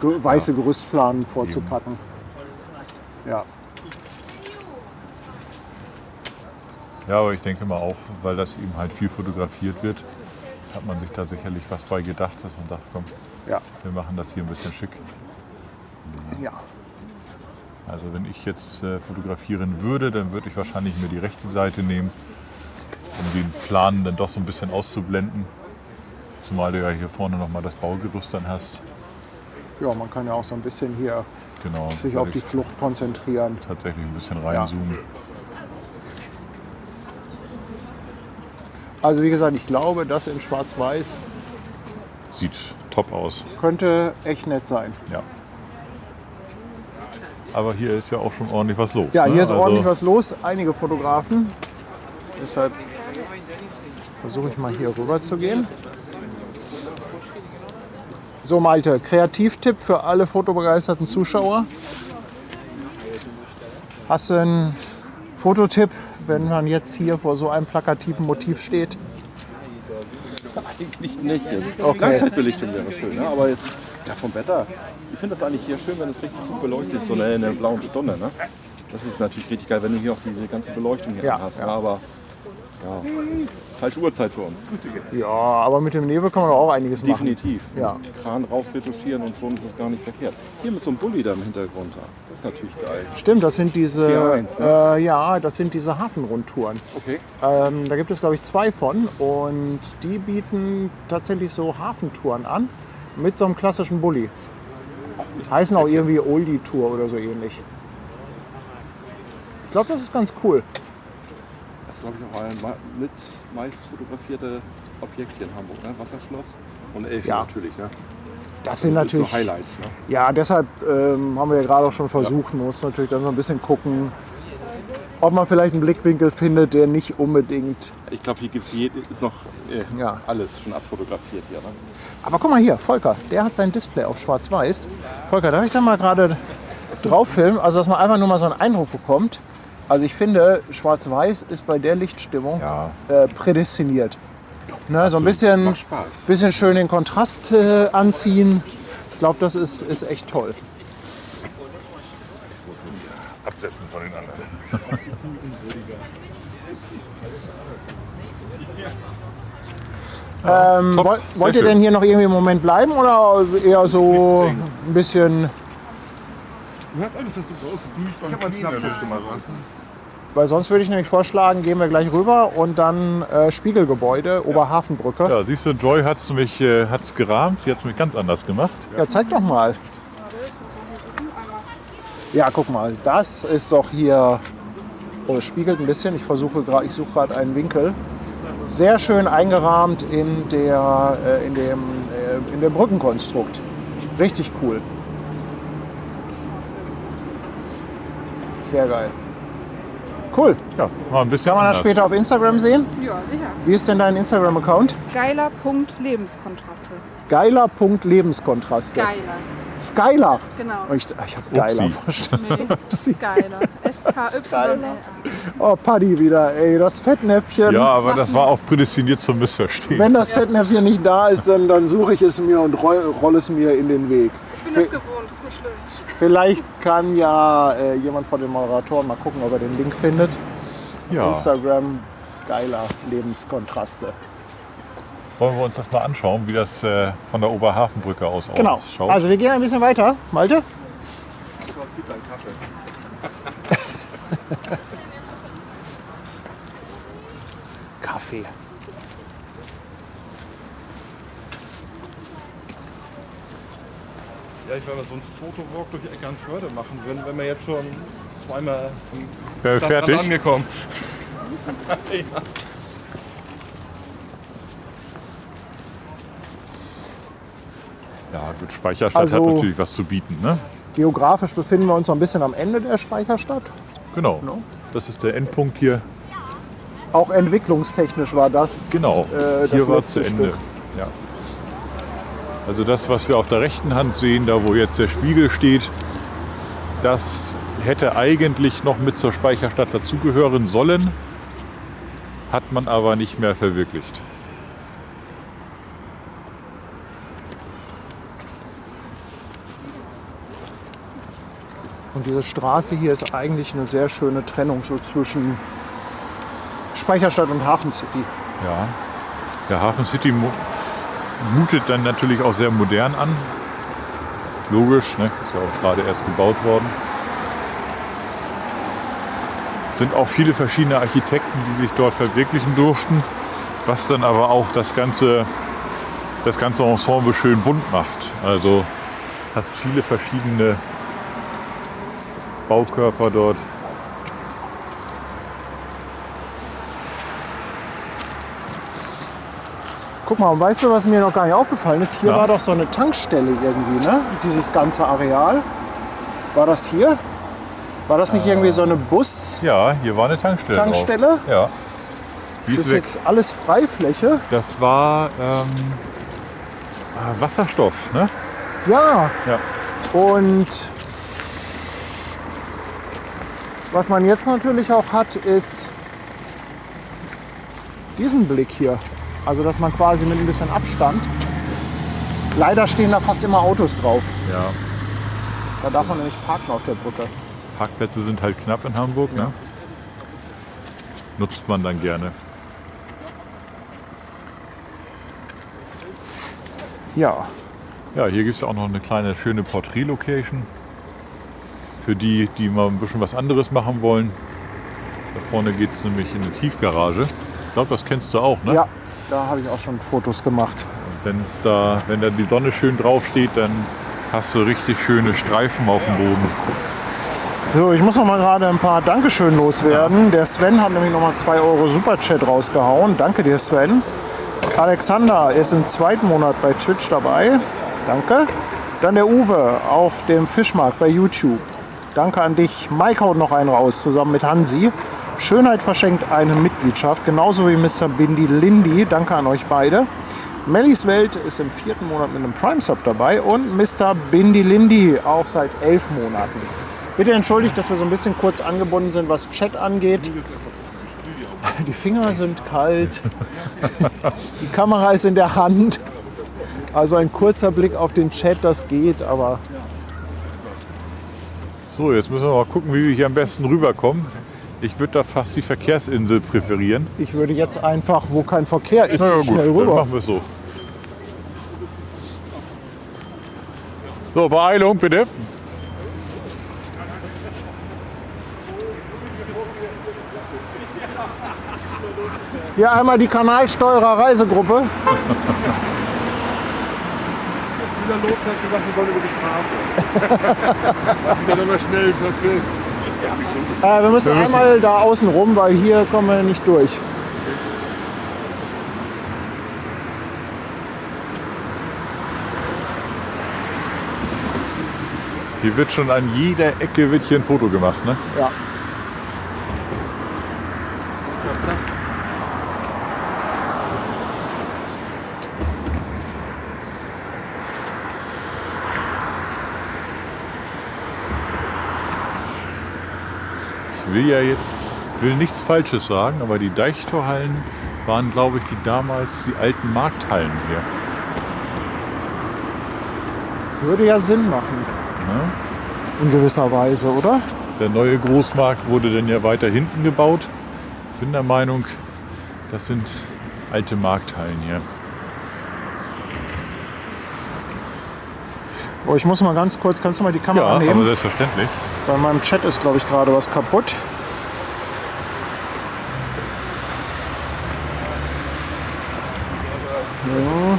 weiße Gerüstplanen vorzupacken. Ja. Ja, aber ich denke mal auch, weil das eben halt viel fotografiert wird, hat man sich da sicherlich was bei gedacht, dass man sagt, komm, Ja. wir machen das hier ein bisschen schick. Ja. Also wenn ich jetzt fotografieren würde, dann würde ich wahrscheinlich mir die rechte Seite nehmen, um den Plan dann doch so ein bisschen auszublenden. Zumal du ja hier vorne nochmal das Baugerüst dann hast. Ja, man kann ja auch so ein bisschen hier Genau. sich auf die Flucht konzentrieren. Tatsächlich ein bisschen reinzoomen. Also wie gesagt, ich glaube, das in Schwarz-Weiß Sieht top aus. könnte echt nett sein. Ja. Aber hier ist ja auch schon ordentlich was los. Ja, ne? hier ist Also, ordentlich was los. Einige Fotografen. Deshalb versuche ich mal hier rüber zu gehen. So Malte, Kreativtipp für alle fotobegeisterten Zuschauer. Hast du einen Fototipp, wenn man jetzt hier vor so einem plakativen Motiv steht? Eigentlich nicht jetzt. Okay. Langzeitbelichtung wäre schön, ne? Aber jetzt ja, vom Wetter. Ich finde das eigentlich hier schön, wenn es richtig gut beleuchtet ist, so in der blauen Stunde. Ne? Das ist natürlich richtig geil, wenn du hier auch diese ganze Beleuchtung hier Ja, hast. ja. Ne? Aber ja, falsche Uhrzeit für uns. Ja, aber mit dem Nebel kann man doch auch einiges machen. Definitiv. Ja. Kran rausretuschieren und schon ist es gar nicht verkehrt. Hier mit so einem Bulli da im Hintergrund. Das ist natürlich geil. Stimmt, das sind diese, TR1, ja, das sind diese Hafenrundtouren. Okay. Da gibt es, glaube ich, 2 von und die bieten tatsächlich so Hafentouren an mit so einem klassischen Bulli. Heißen auch irgendwie Oldie-Tour oder so ähnlich. Ich glaube, das ist ganz cool. Das ist, glaube ich, auch ein mit meist fotografierte Objekt hier in Hamburg. Ne? Wasserschloss und Elfi Ja. natürlich. Ne? Das sind Das ist natürlich so Highlights. Ne? Ja, deshalb haben wir ja gerade auch schon versucht, man muss natürlich dann so ein bisschen gucken, ob man vielleicht einen Blickwinkel findet, der nicht unbedingt... Ich glaube, hier gibt es ist noch Ja. alles schon abfotografiert hier. Ne? Aber guck mal hier, Volker, der hat sein Display auf Schwarz-Weiß. Volker, darf ich da mal gerade drauf filmen, also dass man einfach nur mal so einen Eindruck bekommt. Also ich finde, Schwarz-Weiß ist bei der Lichtstimmung Ja. prädestiniert. Ne, so ein bisschen, Macht Spaß. bisschen schön den Kontrast anziehen. Ich glaube, das ist echt toll. Absetzen von den anderen. Top, Wollt sehr ihr denn schön. hier noch irgendwie im Moment bleiben oder eher so ein bisschen, Du hast alles, was du brauchst. Du mich beim Schnappschuss gemacht. weil sonst würde ich nämlich vorschlagen, gehen wir gleich rüber und dann Spiegelgebäude, Oberhafenbrücke. Ja, siehst du, Joy hat's gerahmt, sie hat es mich ganz anders gemacht. Ja, zeig doch mal. Ja, guck mal, das ist doch hier, oh, es spiegelt ein bisschen, ich suche gerade einen Winkel. Sehr schön eingerahmt in dem Brückenkonstrukt. Richtig cool. Sehr geil. Cool. Ja, mal ein bisschen Kann man das anders. später auf Instagram sehen? Ja, sicher. Wie ist denn dein Instagram-Account? Skyler.lebenskontraste. Geiler.lebenskontraste. Skyler, Skylar. genau. Ich habe Geiler Upsi. verstanden. Nee, Upsi. Skyler. S-K-Y-L-A. Oh, Paddy wieder, ey, das Fettnäpfchen. Ja, aber das war auch prädestiniert zum Missverstehen. Wenn das Fettnäpfchen nicht da ist, dann suche ich es mir und roll es mir in den Weg. Ich bin es gewohnt, ist nicht schlimm. Vielleicht kann ja jemand von den Moderatoren mal gucken, ob er den Link findet. Ja, Instagram, Skylar, Lebenskontraste. wollen wir uns das mal anschauen, wie das von der Oberhafenbrücke aus Genau. ausschaut. Also wir gehen ein bisschen weiter. Malte? Es gibt einen Kaffee. Kaffee. Ja, ich werde mal so einen Fotowalk durch Eckernförde machen, wenn wir jetzt schon zweimal Wäre Stadtrand fertig. angekommen. gut, Speicherstadt Also- hat natürlich was zu bieten, ne? Geografisch befinden wir uns noch ein bisschen am Ende der Speicherstadt. Genau. Das ist der Endpunkt hier. Auch entwicklungstechnisch war das Genau. das Hier war letzte zu Ende. Stück. Ja. Also das, was wir auf der rechten Hand sehen, da wo jetzt der Spiegel steht, das hätte eigentlich noch mit zur Speicherstadt dazugehören sollen, hat man aber nicht mehr verwirklicht. Und diese Straße hier ist eigentlich eine sehr schöne Trennung so zwischen Speicherstadt und Hafen City. Ja. Der Hafen City mutet dann natürlich auch sehr modern an. Logisch, ne? Ist ja auch gerade erst gebaut worden. Sind auch viele verschiedene Architekten, die sich dort verwirklichen durften, was dann aber auch das ganze Ensemble schön bunt macht. Also hast viele verschiedene Baukörper dort. Guck mal, und weißt du, was mir noch gar nicht aufgefallen ist? Hier Ja. war doch so eine Tankstelle irgendwie, ne? Dieses ganze Areal. War das hier? War das nicht irgendwie so eine Bus-Tankstelle? Ja, hier war eine Tankstelle. Drauf. Ja. Die Das ist ist weg. jetzt alles Freifläche. Das war Wasserstoff, ne? Ja. Ja. Und was man jetzt natürlich auch hat, ist diesen Blick hier. Also, dass man quasi mit ein bisschen Abstand. Leider stehen da fast immer Autos drauf. Ja. Da darf man nämlich parken auf der Brücke. Parkplätze sind halt knapp in Hamburg, ne? Nutzt man dann gerne. Ja. Ja, hier gibt es auch noch eine kleine schöne Porträt-Location. Für die, die mal ein bisschen was anderes machen wollen. Da vorne geht es nämlich in eine Tiefgarage. Ich glaube, das kennst du auch, ne? Ja, da habe ich auch schon Fotos gemacht. Und wenn da die Sonne schön drauf steht, dann hast du richtig schöne Streifen auf dem Boden. So, ich muss noch mal gerade ein paar Dankeschön loswerden. Der Sven hat nämlich noch mal 2 Euro Superchat rausgehauen. Danke dir, Sven. Alexander ist im 2. Monat bei Twitch dabei. Danke. Dann der Uwe auf dem Fischmarkt bei YouTube. Danke an dich. Mike haut noch einen raus, zusammen mit Hansi. Schönheit verschenkt eine Mitgliedschaft, genauso wie Mr. Bindi Lindy. Danke an euch beide. Mellis Welt ist im 4. Monat mit einem Prime-Sub dabei und Mr. Bindi Lindy auch seit 11 Monaten. Bitte entschuldigt, dass wir so ein bisschen kurz angebunden sind, was Chat angeht. Die Finger sind kalt, die Kamera ist in der Hand. Also ein kurzer Blick auf den Chat, das geht, aber So, jetzt müssen wir mal gucken, wie wir hier am besten rüberkommen. Ich würde da fast die Verkehrsinsel präferieren. ich würde jetzt einfach, wo kein Verkehr ist, Na ja, gut, schnell dann rüber. machen wir es so. So, Beeilung bitte. Hier einmal die Kanalsteuerer Reisegruppe. Als wieder los hat gesagt, wir sollen über die Straße. Dass du dann immer schnell verfrisst. Wir müssen einmal da außen rum, weil hier kommen wir nicht durch. Hier wird schon an jeder Ecke wird hier ein Foto gemacht, ne? Ja. Ich will nichts Falsches sagen, aber die Deichtorhallen waren, glaube ich, damals die alten Markthallen hier. Würde ja Sinn machen. In gewisser Weise, oder? Der neue Großmarkt wurde dann ja weiter hinten gebaut. Ich bin der Meinung, das sind alte Markthallen hier. Oh, ich muss mal ganz kurz, kannst du mal die Kamera Ja, aber nehmen? selbstverständlich. Bei meinem Chat ist, glaube ich, gerade was kaputt. Ja.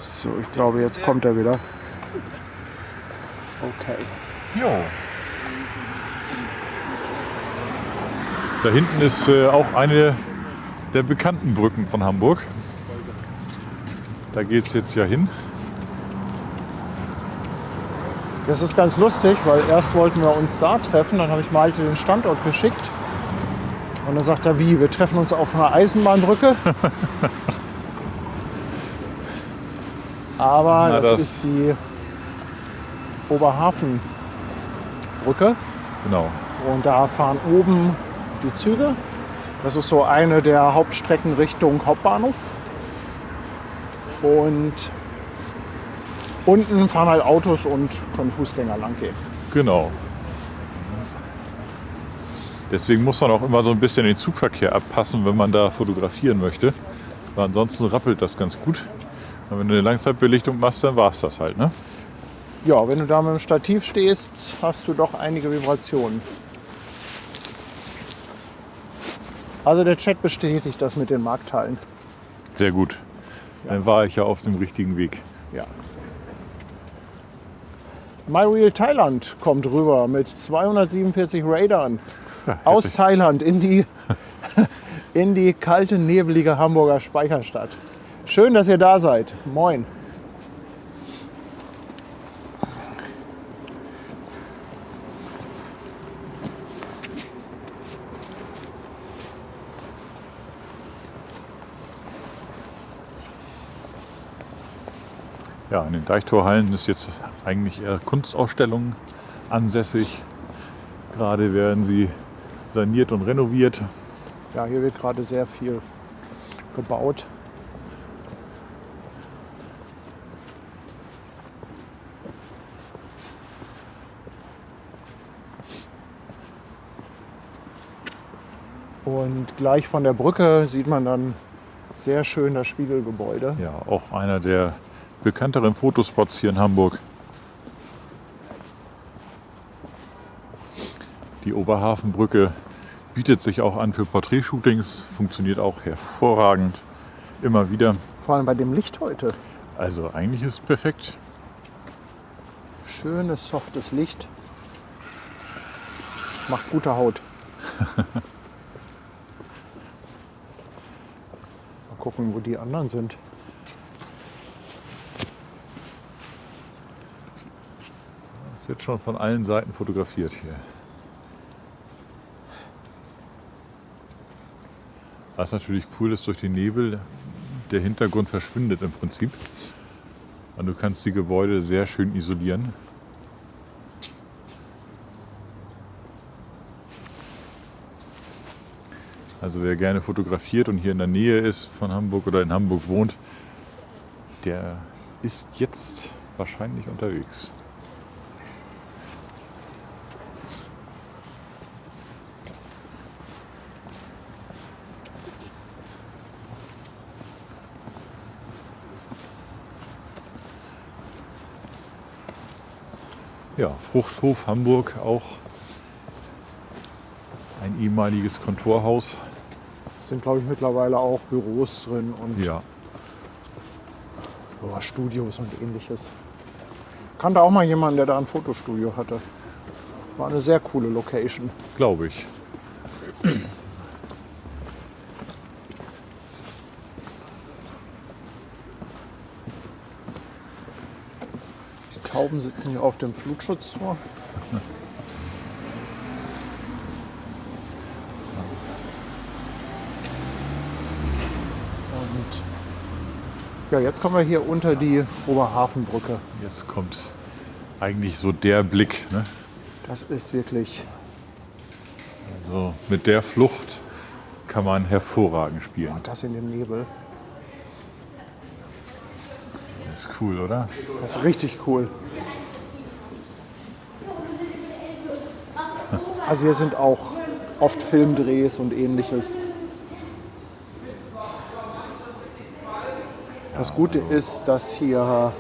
So, ich glaube, jetzt kommt er wieder. Okay. Jo. Da hinten ist auch eine der bekannten Brücken von Hamburg. Da geht es jetzt ja hin. Das ist ganz lustig, weil erst wollten wir uns da treffen, dann habe ich Malte den Standort geschickt. Und dann sagt er, wie, wir treffen uns auf einer Eisenbahnbrücke? Aber Na, das das- ist die Oberhafenbrücke. Genau. Und da fahren oben die Züge. Das ist so eine der Hauptstrecken Richtung Hauptbahnhof. Und unten fahren halt Autos und können Fußgänger lang gehen. Genau. Deswegen muss man auch immer so ein bisschen den Zugverkehr abpassen, wenn man da fotografieren möchte. Weil ansonsten rappelt das ganz gut. Und wenn du eine Langzeitbelichtung machst, dann war es das halt, ne? Ja, wenn du da mit dem Stativ stehst, hast du doch einige Vibrationen. Also der Chat bestätigt das mit den Markthallen. Sehr gut. Dann war ich ja auf dem richtigen Weg. Ja. MyReal Thailand kommt rüber mit 247 Raidern aus herzlich- Thailand in die kalte, nebelige Hamburger Speicherstadt. Schön, dass ihr da seid. Moin. Ja, in den Deichtorhallen ist jetzt eigentlich eher Kunstausstellungen ansässig. Gerade werden sie saniert und renoviert. Ja, hier wird gerade sehr viel gebaut. Und gleich von der Brücke sieht man dann sehr schön das Spiegelgebäude. Ja, auch einer der bekannteren Fotospots hier in Hamburg. Die Oberhafenbrücke bietet sich auch an für Porträtshootings, funktioniert auch hervorragend, immer wieder. Vor allem bei dem Licht heute. Also eigentlich ist es perfekt. Schönes, softes Licht. Macht gute Haut. Mal gucken, wo die anderen sind. Das ist jetzt schon von allen Seiten fotografiert hier. Was natürlich cool ist, durch den Nebel, der Hintergrund verschwindet im Prinzip. Und du kannst die Gebäude sehr schön isolieren. Also wer gerne fotografiert und hier in der Nähe ist von Hamburg oder in Hamburg wohnt, der ist jetzt wahrscheinlich unterwegs. Ja, Fruchthof Hamburg, auch ein ehemaliges Kontorhaus. Sind, glaube ich, mittlerweile auch Büros drin und Ja, Studios und ähnliches. Kannte auch mal jemanden, der da ein Fotostudio hatte. War eine sehr coole Location. glaube ich. Die Tauben sitzen hier auf dem Flutschutztor. Und ja, jetzt kommen wir hier unter die Oberhafenbrücke. Jetzt kommt eigentlich so der Blick. Ne? Das ist wirklich, Also mit der Flucht kann man hervorragend spielen. das in dem Nebel. Das ist cool, oder? Das ist richtig cool. Also hier sind auch oft Filmdrehs und ähnliches. Das Gute ist, dass hier,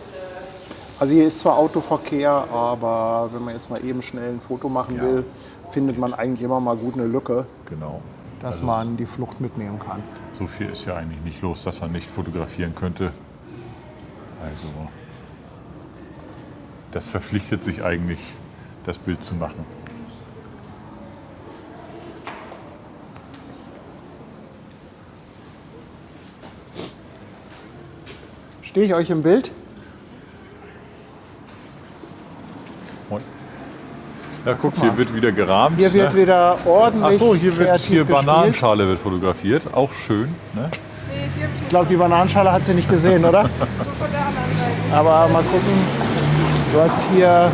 also hier ist zwar Autoverkehr, aber wenn man jetzt mal eben schnell ein Foto machen will, findet man eigentlich immer mal gut eine Lücke, Genau. dass man die Flucht mitnehmen kann. So viel ist ja eigentlich nicht los, dass man nicht fotografieren könnte. Also das verpflichtet sich eigentlich, das Bild zu machen. Verstehe ich euch im Bild? Und, ja, guck, hier wird wieder gerahmt. Hier wird ne? wieder ordentlich Achso, hier wird kreativ hier gespielt. Bananenschale wird fotografiert. Auch schön. Ne? Nee, die habe ich Ich glaube, die Bananenschale hat sie nicht gesehen, oder? so von der anderen Seite. Aber mal gucken. Du hast hier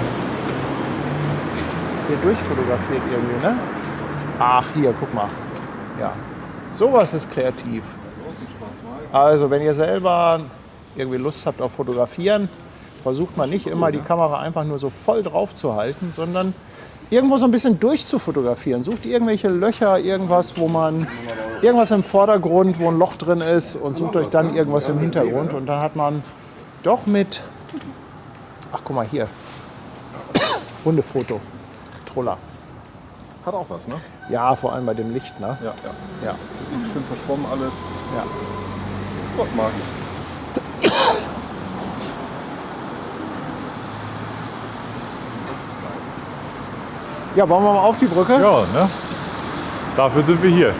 durchfotografiert irgendwie, ne? Ach, hier, guck mal. Ja, sowas ist kreativ. Also, wenn ihr selber irgendwie Lust habt auf Fotografieren, versucht man nicht immer die Kamera einfach nur so voll drauf zu halten, sondern irgendwo so ein bisschen durchzufotografieren. Sucht irgendwelche Löcher, irgendwas im Vordergrund, wo ein Loch drin ist und sucht euch dann irgendwas im Hintergrund und dann hat man doch mit, ach guck mal hier, Hundefoto, Troller. Hat auch was, ne? Ja, vor allem bei dem Licht, ne? Ja, ja. Ja, Ist schön verschwommen alles. ja. Was mag ich? Ja, wollen wir mal auf die Brücke? Ja, ne? Dafür sind wir hier.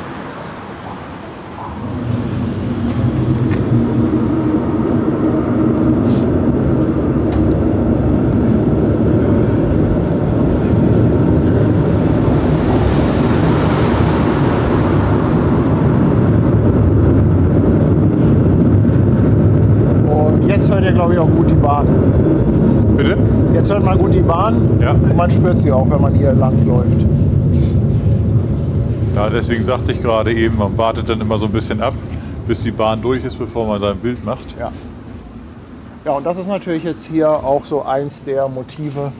Und jetzt hört ihr, glaube ich, auch gut die Bahn. Bitte? Jetzt hört man gut die Bahn Ja. und man spürt sie auch, wenn man hier lang läuft. Ja, deswegen sagte ich gerade eben, man wartet dann immer so ein bisschen ab, bis die Bahn durch ist, bevor man sein Bild macht. Ja. Ja, und das ist natürlich jetzt hier auch so eins der Motive.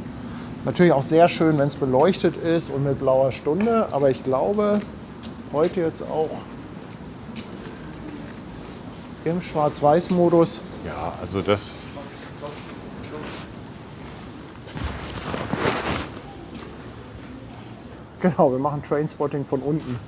Natürlich auch sehr schön, wenn es beleuchtet ist und mit blauer Stunde, aber ich glaube, heute jetzt auch im Schwarz-Weiß-Modus. Ja, also das. Genau, wir machen Trainspotting von unten.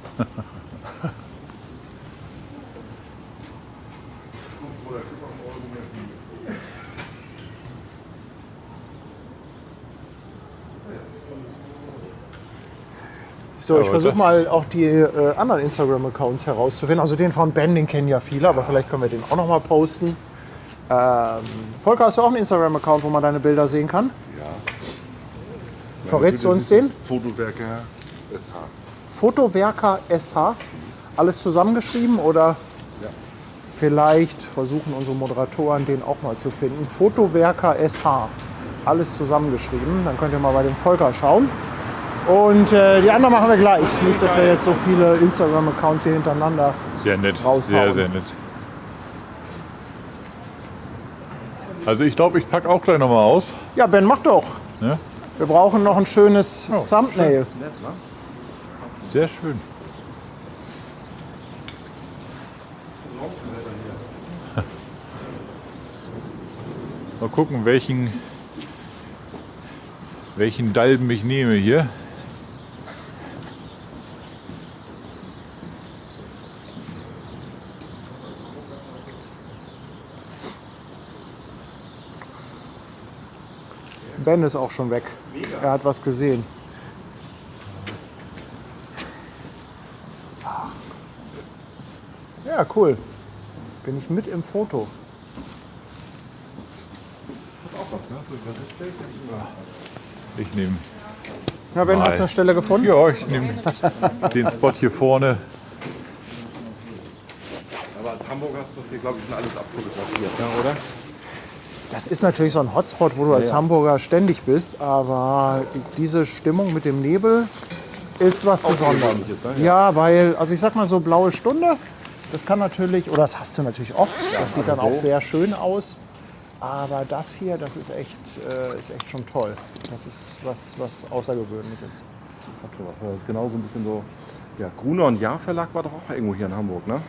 So, ich aber versuche das- mal auch die anderen Instagram-Accounts herauszufinden. Also den von Bending kennen ja viele, aber vielleicht können wir den auch noch mal posten. Volker, hast du auch einen Instagram-Account, wo man deine Bilder sehen kann? Ja. Verrätst du uns den? Fotowerker SH. Fotowerker SH. Alles zusammengeschrieben oder Ja. vielleicht versuchen unsere Moderatoren den auch mal zu finden. Fotowerker SH. Alles zusammengeschrieben. Dann könnt ihr mal bei dem Volker schauen. Und die anderen machen wir gleich. Nicht, dass wir jetzt so viele Instagram-Accounts hier hintereinander. Sehr nett, Raushauen. sehr, sehr nett. Also ich glaube, ich packe auch gleich nochmal aus. Ja, Ben, mach doch. Ne? Wir brauchen noch ein schönes Oh, Thumbnail. Sehr schön. Mal gucken, welchen Dalben ich nehme hier. Ben ist auch schon weg. Er hat was gesehen. Ach. Ja, cool. Bin ich mit im Foto. Ich nehme. Ja, Ben, hast du eine Stelle gefunden? Ja, ich nehme den Spot hier vorne. Aber als Hamburger hast du das hier, glaube ich, schon alles abfotografiert, ja, oder? Das ist natürlich so ein Hotspot, wo du als Hamburger ständig bist, aber diese Stimmung mit dem Nebel ist was Besonderes. Außergewöhnliches, ne? Ja, weil, also ich sag mal so, blaue Stunde, das kann natürlich, oder das hast du natürlich oft, das sieht dann auch sehr schön aus. Aber das hier, das ist echt schon toll. Das ist was Außergewöhnliches. Hat schon was. Das ist genauso ein bisschen so. Ja, Gruner und Jahr Verlag war doch auch irgendwo hier in Hamburg, ne?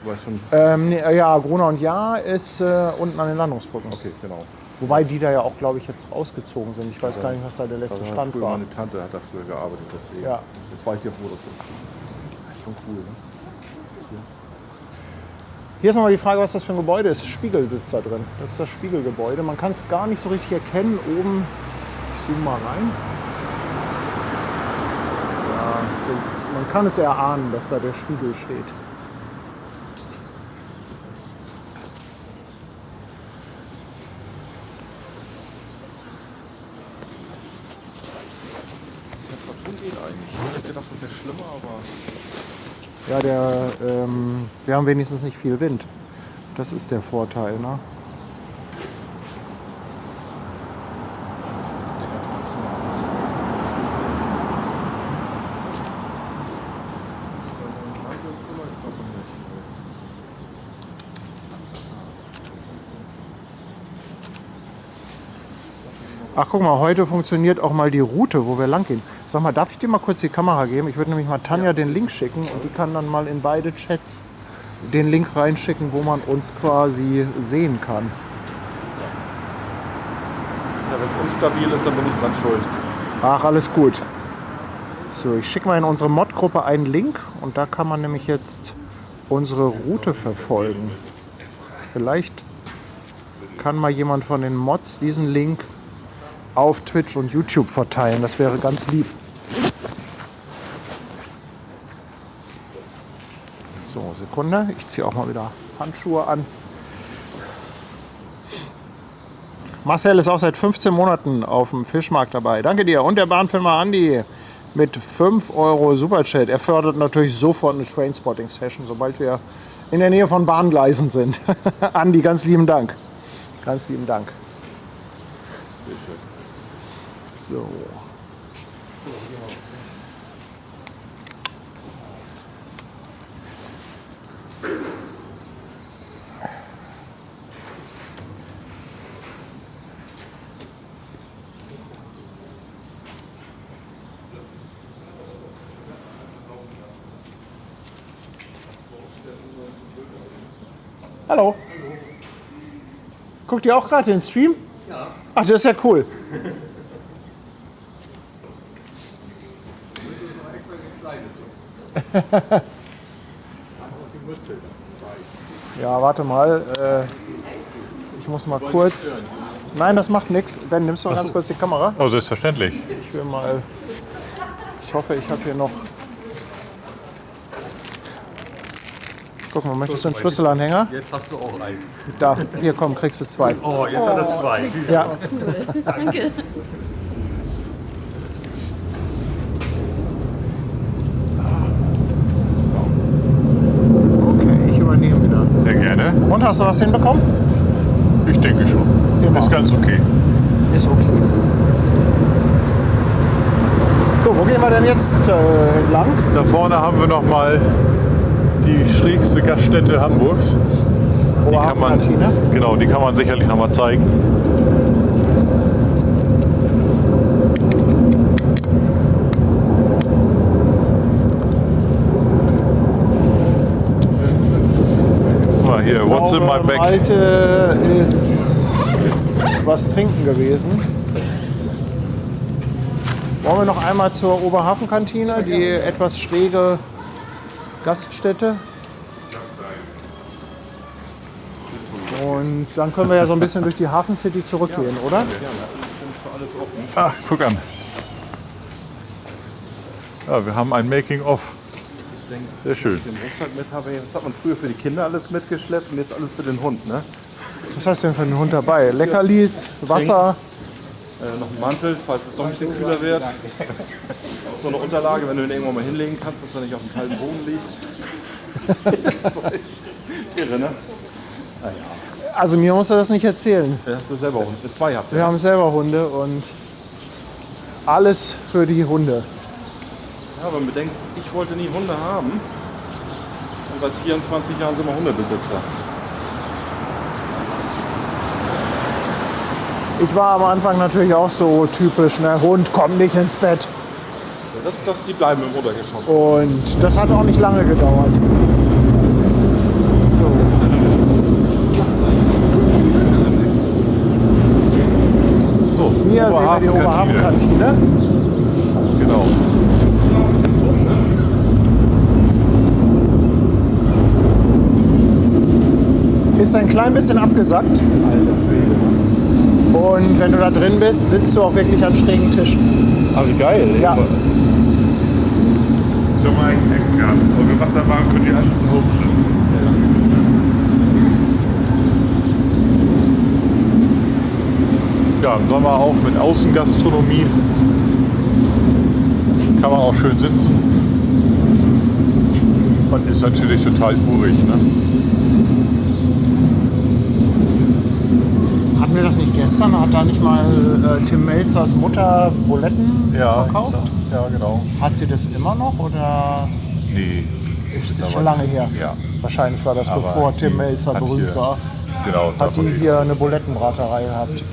Du weißt schon. Nee, ja, Gruner und Jahr ist unten an den Landungsbrücken. Okay, genau. Wobei die da ja auch, glaube ich, jetzt ausgezogen sind. Ich weiß gar nicht, was da der letzte Also Stand früher war. meine Tante hat da früher gearbeitet, deswegen. Ja. Jetzt weiß ich ja, wo das ist. Das ist schon cool, ne? Hier ist nochmal die Frage, was das für ein Gebäude ist. Spiegel sitzt da drin. Das ist das Spiegelgebäude. Man kann es gar nicht so richtig erkennen. Oben, ich zoome mal rein. Ja, so, man kann es erahnen, dass da der Spiegel steht. geht eigentlich. Ich hätte gedacht, das wäre schlimmer, aber Ja, wir haben wenigstens nicht viel Wind. Das ist der Vorteil, ne? Ach, guck mal, heute funktioniert auch mal die Route, wo wir lang gehen. Sag mal, darf ich dir mal kurz die Kamera geben? Ich würde nämlich mal Tanja den Link schicken und die kann dann mal in beide Chats den Link reinschicken, wo man uns quasi sehen kann. ja, wenn es unstabil ist, dann bin ich dran schuld. Ach, alles gut. So, ich schicke mal in unsere Mod-Gruppe einen Link und da kann man nämlich jetzt unsere Route verfolgen. Vielleicht kann mal jemand von den Mods diesen Link auf Twitch und YouTube verteilen. Das wäre ganz lieb. So, Sekunde. Ich ziehe auch mal wieder Handschuhe an. Marcel ist auch seit 15 Monaten auf dem Fischmarkt dabei. Danke dir. Und der Bahnfilmer Andi mit 5 Euro Superchat. Er fördert natürlich sofort eine Trainspotting-Session, sobald wir in der Nähe von Bahngleisen sind. Andi, ganz lieben Dank. Ganz lieben Dank. So. Hallo. Guckt ihr auch gerade den Stream? Ja. Ach, das ist ja cool. Ja, warte mal. Ich muss mal kurz. Nein, das macht nichts. Ben, nimmst du mal ganz kurz die Kamera? Oh, selbstverständlich. Ich will mal. Ich hoffe, ich habe hier noch. Guck mal, möchtest du einen Schlüsselanhänger? Jetzt hast du auch einen. Da, hier komm, kriegst du 2. Oh, jetzt hat er 2. Ja. Danke. So. Okay, ich übernehme wieder. Sehr gerne. Und hast du was hinbekommen? Ich denke schon. Immer. Ist ganz okay. Ist okay. So, wo gehen wir denn jetzt entlang? Da vorne haben wir noch mal die schrägste Gaststätte Hamburgs. Die kann man, Kantine. genau, die kann man sicherlich noch mal zeigen. Mal hier, what's in my bag? Malte ist was trinken gewesen. Wollen wir noch einmal zur Oberhafenkantine, die etwas schräge Gaststätte? Und dann können wir ja so ein bisschen durch die Hafen City zurückgehen, oder? Ach, guck an. Ja, wir haben ein Making-of. Sehr schön. Den Rucksack mit habe ich, das hat man früher für die Kinder alles mitgeschleppt und jetzt alles für den Hund, ne? Was hast du denn für einen Hund dabei? Leckerlis, Wasser? Noch ein Mantel, falls es doch ein bisschen kühler wird. So eine Unterlage, wenn du ihn irgendwann mal hinlegen kannst, dass er nicht auf dem kalten Boden liegt. Irre, ne? Also mir musst du das nicht erzählen. Ja, hast du selber Hund. Mit 2 habt ihr. Wir haben selber Hunde und alles für die Hunde. Ja, aber bedenkt, ich wollte nie Hunde haben. Und seit 24 Jahren sind wir Hundebesitzer. Ich war am Anfang natürlich auch so typisch, ne? Hund, komm nicht ins Bett. Ja, die bleiben im Untergeschoss. Und das hat auch nicht lange gedauert. So. So, Hier sehen wir die Oberhafenkantine. Genau. Ist ein klein bisschen abgesackt. Und wenn du da drin bist, sitzt du auch wirklich an schrägen Tischen. Ah, wie geil. Ja. Ich habe mal einen Ecken gehabt. Und wenn Wasserwagen könnt ihr alle zu Hause lassen. Ja, im Sommer auch mit Außengastronomie. Kann man auch schön sitzen. Und ist natürlich total urig. Ne? Hatten wir das nicht gestern? Hat da nicht mal Tim Melzers Mutter Buletten verkauft? Ja, genau. Hat sie das immer noch oder Nee. ist schon lange her? Ja. Wahrscheinlich war das Aber bevor Tim die Melzer hat berühmt hier- war. Genau. Hat die davon- hier eine Bulettenbraterei gehabt.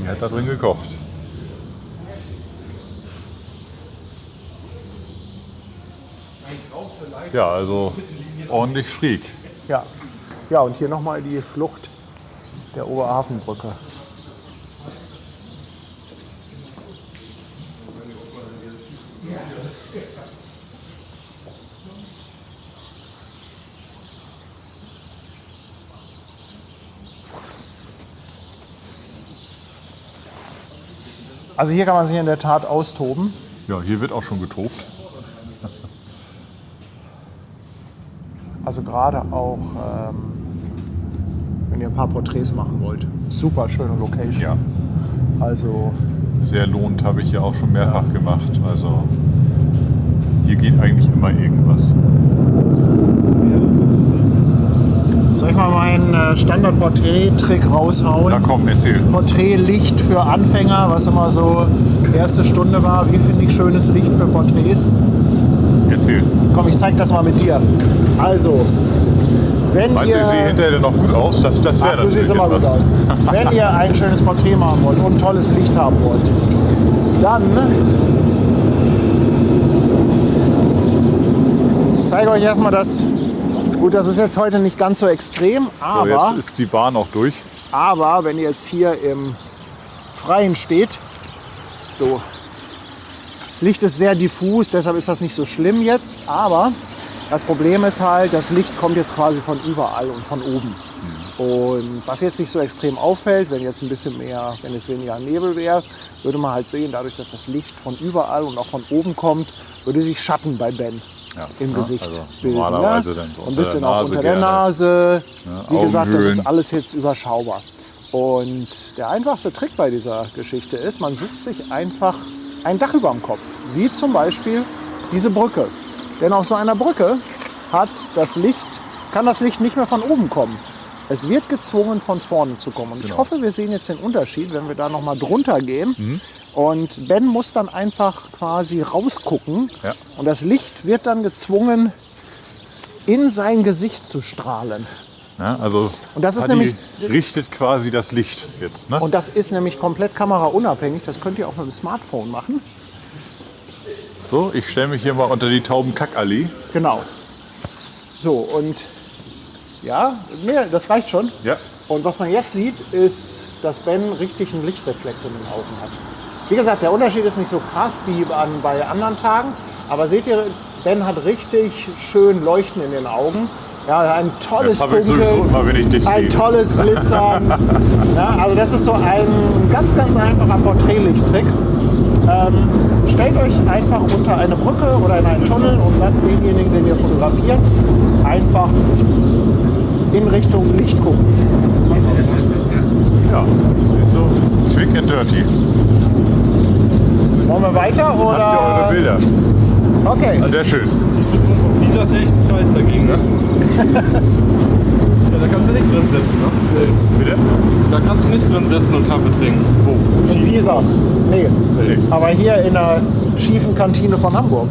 Die hat da drin gekocht. Ja, also ordentlich schräg. Ja. Ja, und hier nochmal die Flucht der Oberhafenbrücke. Also hier kann man sich in der Tat austoben. Ja, hier wird auch schon getobt. Also gerade auch, wenn ihr ein paar Porträts machen wollt. Super schöne Location. Ja. Also Sehr lohnend, habe ich hier auch schon mehrfach gemacht. Also hier geht eigentlich immer irgendwas. soll ich mal meinen Standard-Porträt-Trick raushauen? Na komm, erzähl. Porträtlicht für Anfänger, was immer so erste Stunde war. Wie finde ich schönes Licht für Porträts? Erzähl. Komm, ich zeig das mal mit dir. Also, wenn Meinst du, ich sehe hinterher noch gut aus? Das wäre Ach, du siehst immer gut etwas. aus. Wenn ihr ein schönes Porträt machen wollt und ein tolles Licht haben wollt, dann ich zeige euch erstmal das. Gut, das ist jetzt heute nicht ganz so extrem, So, aber, jetzt ist die Bahn auch durch. aber wenn ihr jetzt hier im Freien steht, so, das Licht ist sehr diffus, deshalb ist das nicht so schlimm jetzt, aber das Problem ist halt, das Licht kommt jetzt quasi von überall und von oben. Und was jetzt nicht so extrem auffällt, wenn jetzt ein bisschen mehr, wenn es weniger Nebel wäre, würde man halt sehen, dadurch, dass das Licht von überall und auch von oben kommt, würde sich Schatten bei Ben im ja, Gesicht also bilden. normalerweise Ne? dann so So ein unter bisschen der auch Nase unter der gerne. Nase. Wie gesagt, das ist Augenhöhlen. alles jetzt überschaubar. Und der einfachste Trick bei dieser Geschichte ist, man sucht sich einfach ein Dach über dem Kopf. Wie zum Beispiel diese Brücke. Denn auf so einer Brücke kann das Licht nicht mehr von oben kommen. Es wird gezwungen, von vorne zu kommen. Und ich hoffe, wir sehen jetzt den Unterschied, wenn wir da noch mal drunter gehen. Und Ben muss dann einfach quasi rausgucken. Ja. Und das Licht wird dann gezwungen, in sein Gesicht zu strahlen. Ja, also Und das ist Paddy nämlich- richtet quasi das Licht jetzt. Ne? Und das ist nämlich komplett kameraunabhängig. Das könnt ihr auch mit dem Smartphone machen. So, ich stelle mich hier mal unter die Taubenkackallee. Genau. So, und ja, nee, das reicht schon. Ja. Und was man jetzt sieht, ist, dass Ben richtig einen Lichtreflex in den Augen hat. Wie gesagt, der Unterschied ist nicht so krass wie bei anderen Tagen. Aber seht ihr, Ben hat richtig schön Leuchten in den Augen. Ja, ein tolles Das habe ich sowieso Funkeln, immer, wenn ich dich ein sehe. tolles Glitzern. Ja, also das ist so ein ganz, ganz einfacher Porträtlichttrick. Stellt euch einfach unter eine Brücke oder in einen Tunnel und lasst denjenigen, den ihr fotografiert, einfach in Richtung Licht gucken. Ja, ist so quick and dirty. Wollen wir weiter Habt ihr eure oder? Bilder? Okay. Sehr schön. Dieser ist echt ein Scheiß dagegen, ne? Ja, da kannst du nicht drin sitzen, ne? Bitte? Da kannst du nicht drin sitzen und Kaffee trinken. Oh, In Pisa. Nee. Nee. Aber hier in der schiefen Kantine von Hamburg.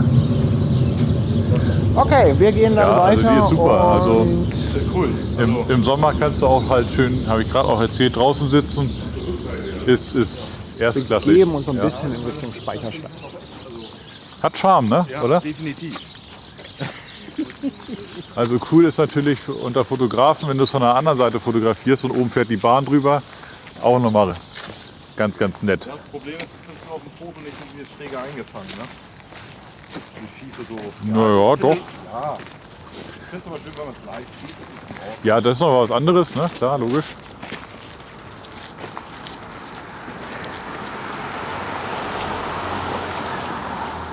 Okay, wir gehen dann Ja, also weiter. die ist super. Also und cool. Im Sommer kannst du auch halt schön, habe ich gerade auch erzählt, draußen sitzen. Ist wir erstklassig. geben uns ein Ja. bisschen in Richtung Speicherstadt. Hat Charme, ne? Oder? Definitiv. Also cool ist natürlich unter Fotografen, wenn du es von der anderen Seite fotografierst und oben fährt die Bahn drüber, auch nochmal ganz, ganz nett. Das Problem ist, du kriegst nur auf dem Foto nicht in diese Schräge eingefangen, ne? Die Schiefe so. Naja, doch. Ja. Ich finde es aber schön, wenn man es live sieht. Das ist in Ordnung. Ja, das ist noch was anderes, ne? Klar, logisch.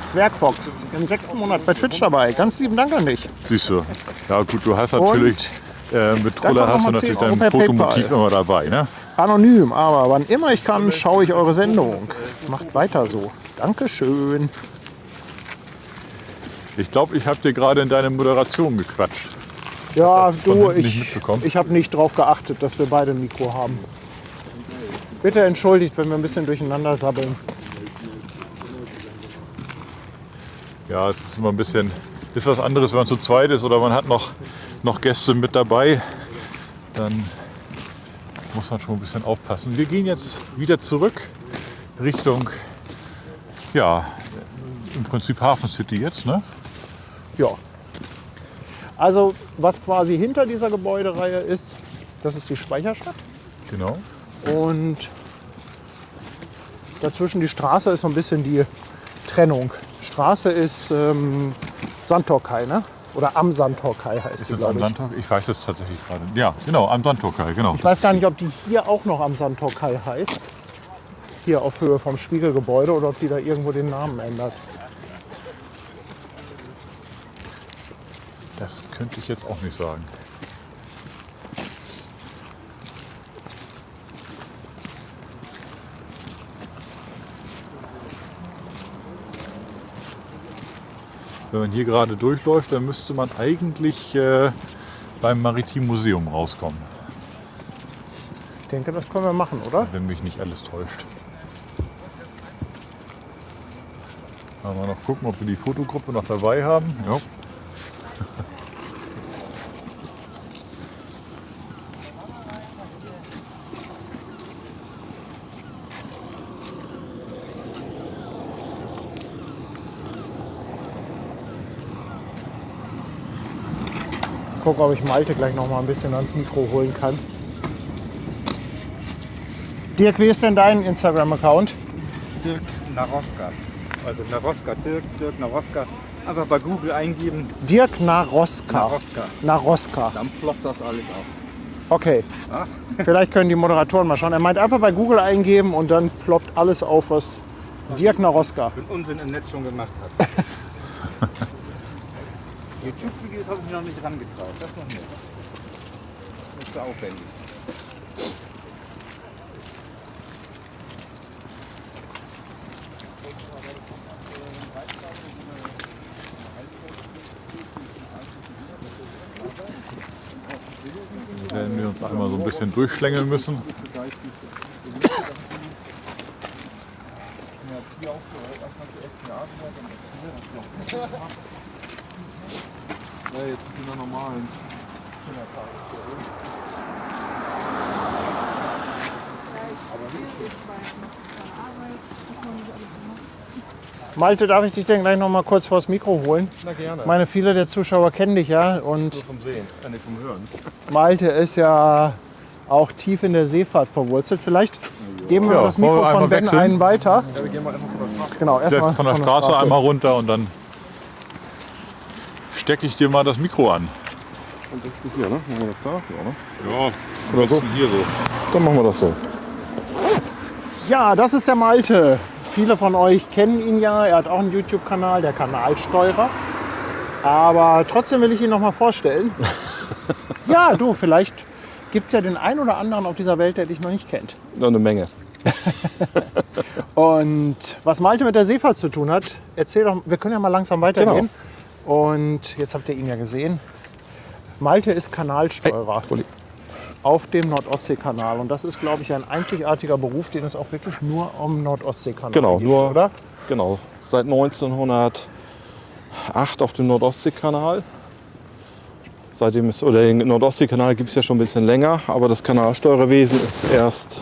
Zwergfox im 6. Monat bei Twitch dabei. Ganz lieben Dank an dich. Siehst du. Ja gut, du hast natürlich, mit Troller kommt hast du noch mal 10 natürlich Euro dein per Fotomotiv PayPal. immer dabei, ne? Anonym, aber wann immer ich kann, schaue ich eure Sendung. Macht weiter so. Dankeschön. Ich glaube, ich habe dir gerade in deine Moderation gequatscht. Ja, das von du, hinten nicht mitbekommen. ich habe nicht darauf geachtet, dass wir beide ein Mikro haben. Bitte entschuldigt, wenn wir ein bisschen durcheinander sabbeln. Ja, es ist immer ein bisschen, ist was anderes, wenn man zu zweit ist oder man hat noch Gäste mit dabei. Dann muss man schon ein bisschen aufpassen. Wir gehen jetzt wieder zurück Richtung, ja, im Prinzip Hafen City jetzt, ne? Ja. Also, was quasi hinter dieser Gebäudereihe ist, das ist die Speicherstadt. Genau. Und dazwischen die Straße ist so ein bisschen die Trennung. Straße ist Sandtorkei, ne? Oder am Sandtorkei heißt Ist die, es am glaube ich. Sandtorkei? Ich weiß es tatsächlich gerade. Ja, genau, am Sandtorkei, genau. Ich weiß gar nicht, ob die hier auch noch am Sandtorkei heißt. Hier auf Höhe vom Spiegelgebäude oder ob die da irgendwo den Namen ändert. Das könnte ich jetzt auch nicht sagen. Wenn man hier gerade durchläuft, dann müsste man eigentlich beim Maritimen Museum rauskommen, Ich denke, das können wir machen, oder? wenn mich nicht alles täuscht. Mal noch gucken, ob wir die Fotogruppe noch dabei haben. Ja. Gucken, ob ich Malte gleich noch mal ein bisschen ans Mikro holen kann. Dirk, wie ist denn dein Instagram-Account? Dirk Naroska. Also Naroska, Dirk Naroska. Einfach bei Google eingeben, Dirk Naroska. Naroska. Naroska. Dann ploppt das alles auf. Okay. Ah. Vielleicht können die Moderatoren mal schauen. Er meint einfach bei Google eingeben und dann ploppt alles auf, was Dirk Naroska. Den Unsinn im Netz schon gemacht hat. YouTube-Videos habe ich mir noch nicht rangetraut. Das noch nicht. Das ist zu aufwendig. Werden wir uns einmal so ein bisschen durchschlängeln müssen. Ja, jetzt sind die noch normalen. Malte, darf ich dich denn gleich noch mal kurz vors Mikro holen? Na gerne. Ich meine, viele der Zuschauer kennen dich ja und Vom Sehen, nicht vom Hören. Malte ist ja auch tief in der Seefahrt verwurzelt. Vielleicht geben wir Ja, das wollen wir Mikro von einmal Ben wechseln? einen weiter. Ja, wir gehen mal einfach von der Straße. Genau, erstmal Von der Straße einmal runter und dann stecke ich dir mal das Mikro an. Und das ist hier, ne? Machen wir das da? Ja, ne? Ja, Oder so? hier so. Dann machen wir das so. Ja, das ist der Malte. Viele von euch kennen ihn ja. Er hat auch einen YouTube-Kanal, der Kanalsteurer. Aber trotzdem will ich ihn noch mal vorstellen. Ja, du, vielleicht gibt es ja den einen oder anderen auf dieser Welt, der dich noch nicht kennt. Ja, eine Menge. Und was Malte mit der Seefahrt zu tun hat, erzähl doch, wir können ja mal langsam weitergehen. Und jetzt habt ihr ihn ja gesehen. Malte ist Kanalsteurer auf dem Nordostseekanal. Und das ist, glaube ich, ein einzigartiger Beruf, den es auch wirklich nur am Nordostseekanal Genau, gibt, nur, oder? genau. Seit 1908 auf dem Nordostseekanal. Seitdem ist, oder den Nordostseekanal gibt es ja schon ein bisschen länger, aber das Kanalsteuerwesen ist erst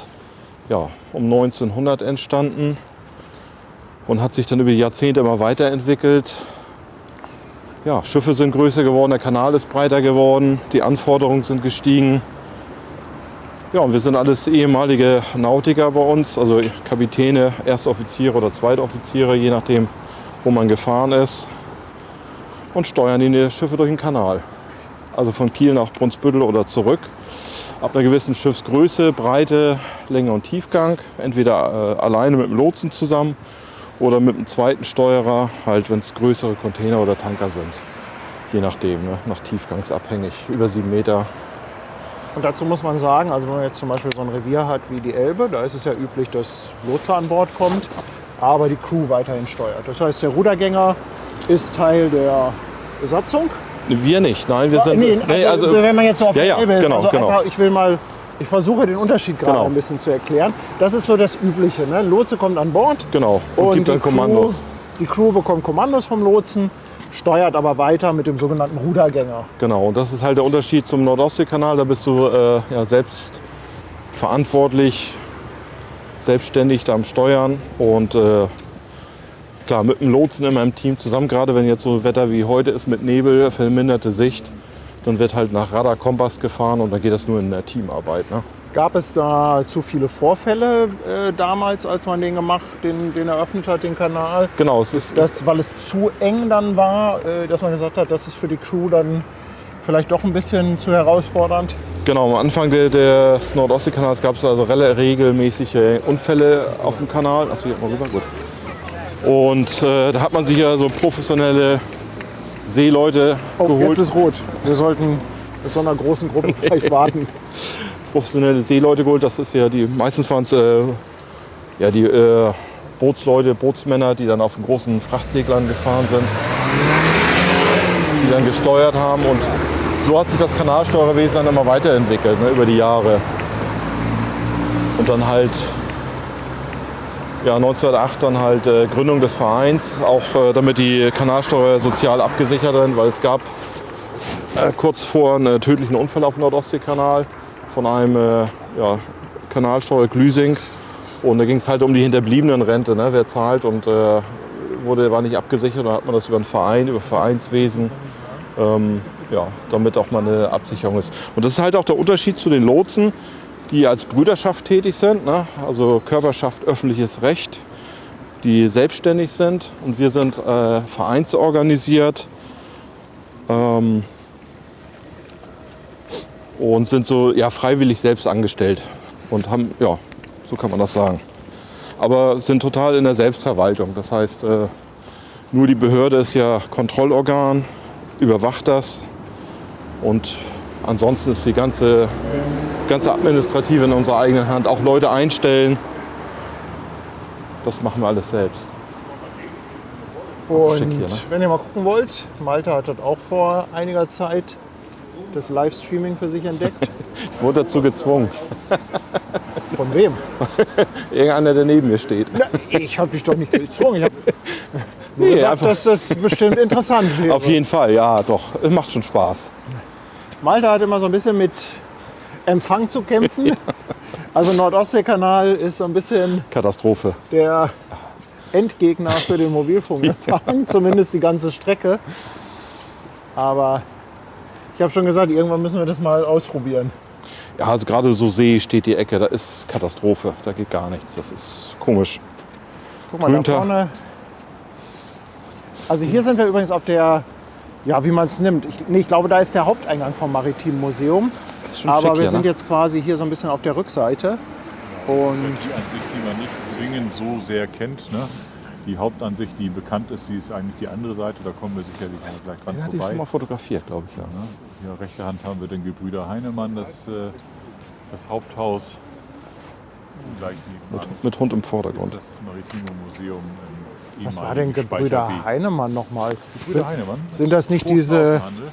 ja, um 1900 entstanden und hat sich dann über die Jahrzehnte immer weiterentwickelt. Ja, Schiffe sind größer geworden, der Kanal ist breiter geworden, die Anforderungen sind gestiegen. Ja, und wir sind alles ehemalige Nautiker bei uns, also Kapitäne, Erstoffiziere oder Zweitoffiziere, je nachdem, wo man gefahren ist, und steuern die Schiffe durch den Kanal. Also von Kiel nach Brunsbüttel oder zurück. Ab einer gewissen Schiffsgröße, Breite, Länge und Tiefgang, entweder alleine mit dem Lotsen zusammen oder mit einem zweiten Steuerer, halt wenn es größere Container oder Tanker sind. Je nachdem, ne? Nach Tiefgangsabhängig, über 7 Meter. Und dazu muss man sagen, also wenn man jetzt zum Beispiel so ein Revier hat wie die Elbe, da ist es ja üblich, dass Lotse an Bord kommt, aber die Crew weiterhin steuert. Das heißt, der Rudergänger ist Teil der Besatzung. Wir nicht, nein, wir sind... Wenn man jetzt so auf ja, der Elbe ist, genau, also genau. einfach, ich versuche den Unterschied gerade Genau. ein bisschen zu erklären. Das ist so das Übliche. Ne? Lotse kommt an Bord Genau, und gibt dann Kommandos. Die Crew bekommt Kommandos vom Lotsen, steuert aber weiter mit dem sogenannten Rudergänger. Genau, und das ist halt der Unterschied zum Nordostseekanal. Da bist du selbst verantwortlich, selbstständig da am Steuern und klar, mit dem Lotsen immer im Team zusammen. Gerade wenn jetzt so Wetter wie heute ist mit Nebel, verminderte Sicht, dann wird halt nach Radar, Kompass gefahren und dann geht das nur in der Teamarbeit. Ne? Gab es da zu viele Vorfälle damals, als man den eröffnet hat, den Kanal? Genau, es ist Weil es zu eng dann war, dass man gesagt hat, das ist für die Crew dann vielleicht doch ein bisschen zu herausfordernd? Genau, am Anfang des Nordostseekanals gab es also regelmäßige Unfälle auf dem Kanal. Achso, hier mal rüber, gut. Und da hat man sich ja so professionelle Seeleute geholt. Jetzt ist rot. Wir sollten mit so einer großen Gruppe vielleicht warten. Professionelle Seeleute geholt. Das ist ja meistens waren es die Bootsleute, Bootsmänner, die dann auf den großen Frachtseglern gefahren sind, die dann gesteuert haben. Und so hat sich das Kanalsteuerwesen dann immer weiterentwickelt, ne, über die Jahre. Und dann halt 1908 dann halt Gründung des Vereins, auch damit die Kanalsteuer sozial abgesichert sind, weil es gab kurz vor einen tödlichen Unfall auf dem Nordostseekanal von einem Kanalsteuer Glüsing. Und da ging es halt um die Hinterbliebenenrente, ne, wer zahlt, und war nicht abgesichert. Dann hat man das über einen Verein, über Vereinswesen, damit auch mal eine Absicherung ist. Und das ist halt auch der Unterschied zu den Lotsen, die als Brüderschaft tätig sind, ne? Also Körperschaft öffentliches Recht, die selbstständig sind, und wir sind vereinsorganisiert und sind so freiwillig selbst angestellt und haben, so kann man das sagen. Aber sind total in der Selbstverwaltung. Das heißt, nur die Behörde ist ja Kontrollorgan, überwacht das, und ansonsten ist die ganze Administrative in unserer eigenen Hand. Auch Leute einstellen, das machen wir alles selbst. Und Schick hier, ne? wenn ihr mal gucken wollt, Malte hat das auch vor einiger Zeit das Livestreaming für sich entdeckt. Ich wurde dazu gezwungen. Von wem? Irgendeiner, der neben mir steht. Na, ich habe dich doch nicht gezwungen. Ich habe nur gesagt, dass das bestimmt interessant wäre. Auf jeden Fall, ja, doch. Es macht schon Spaß. Malte hat immer so ein bisschen mit Empfang zu kämpfen. Also Nordostseekanal ist so ein bisschen Katastrophe. der Endgegner für den Mobilfunkempfang, zumindest die ganze Strecke. Aber ich habe schon gesagt, irgendwann müssen wir das mal ausprobieren. Ja, also gerade so See steht die Ecke, da ist Katastrophe. Da geht gar nichts. Das ist komisch. Guck mal, da vorne. Also hier sind wir übrigens auf der, wie man es nimmt. Ich glaube, da ist der Haupteingang vom Maritimen Museum. Ist schon Aber schick wir hier, sind ne? jetzt quasi hier so ein bisschen auf der Rückseite. Und Die Ansicht, die man nicht zwingend so sehr kennt. Ne? Die Hauptansicht, die bekannt ist, die ist eigentlich die andere Seite. Da kommen wir sicherlich mal gleich dran Den hatte ich vorbei. schon mal fotografiert, glaube ich. Ja. Ne? Hier rechter Hand haben wir den Gebrüder Heinemann, das Haupthaus. Gleich nebenan Mit Hund im ist Vordergrund. das Maritime Museum im was war denn ehemaligen Gebrüder Speicherweg. Heinemann nochmal? Gebrüder Heinemann? Sind das nicht Großen diese... Außenhandel.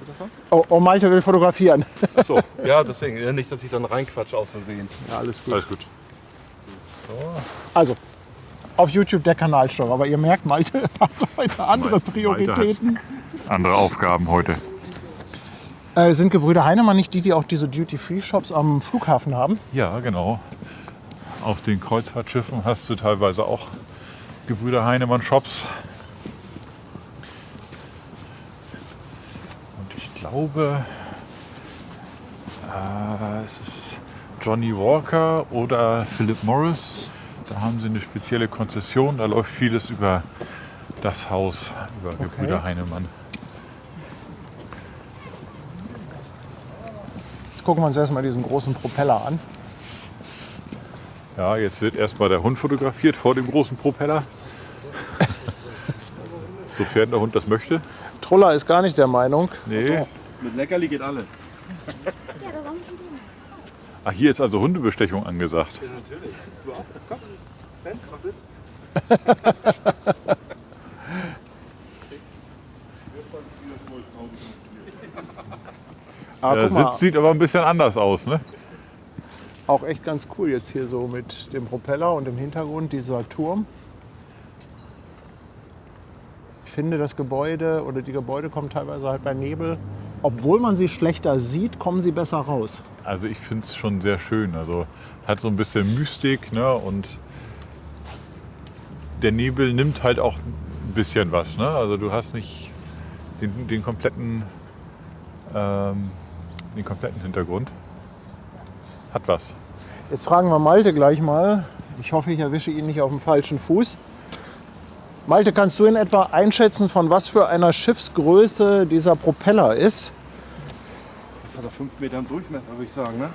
Oh, Malte will fotografieren. Achso, ja, deswegen. Nicht, dass ich dann reinquatsche aus Versehen. Ja, alles gut. Alles gut. Also, auf YouTube der Kanalsteuer. Aber ihr merkt, Malte hat heute andere Prioritäten. Andere Aufgaben heute. Sind Gebrüder Heinemann nicht die auch diese Duty-Free-Shops am Flughafen haben? Ja, genau. Auf den Kreuzfahrtschiffen hast du teilweise auch Gebrüder Heinemann Shops. Und ich glaube, es ist Johnny Walker oder Philip Morris. Da haben sie eine spezielle Konzession. Da läuft vieles über das Haus, über Gebrüder Heinemann. Jetzt gucken wir uns erstmal diesen großen Propeller an. Ja, jetzt wird erstmal der Hund fotografiert vor dem großen Propeller. Sofern der Hund das möchte. Truller ist gar nicht der Meinung. Nee. Mit Leckerli geht alles. Ach, hier ist also Hundebestechung angesagt. Ja, natürlich. Du auch? Komm. Ben, mach Witz. Ah, Der guck mal, Sitz sieht aber ein bisschen anders aus, ne? auch echt ganz cool jetzt hier so mit dem Propeller und im Hintergrund dieser Turm. Ich finde, das Gebäude oder die Gebäude kommen teilweise halt bei Nebel. Obwohl man sie schlechter sieht, kommen sie besser raus. Also ich finde es schon sehr schön. Also hat so ein bisschen Mystik, ne? Und der Nebel nimmt halt auch ein bisschen was, ne? Also du hast nicht den kompletten Hintergrund. Hat was. Jetzt fragen wir Malte gleich mal. Ich hoffe, ich erwische ihn nicht auf dem falschen Fuß. Malte, kannst du in etwa einschätzen, von was für einer Schiffsgröße dieser Propeller ist? Das hat er 5 Meter im Durchmesser, würde ich sagen. Ne?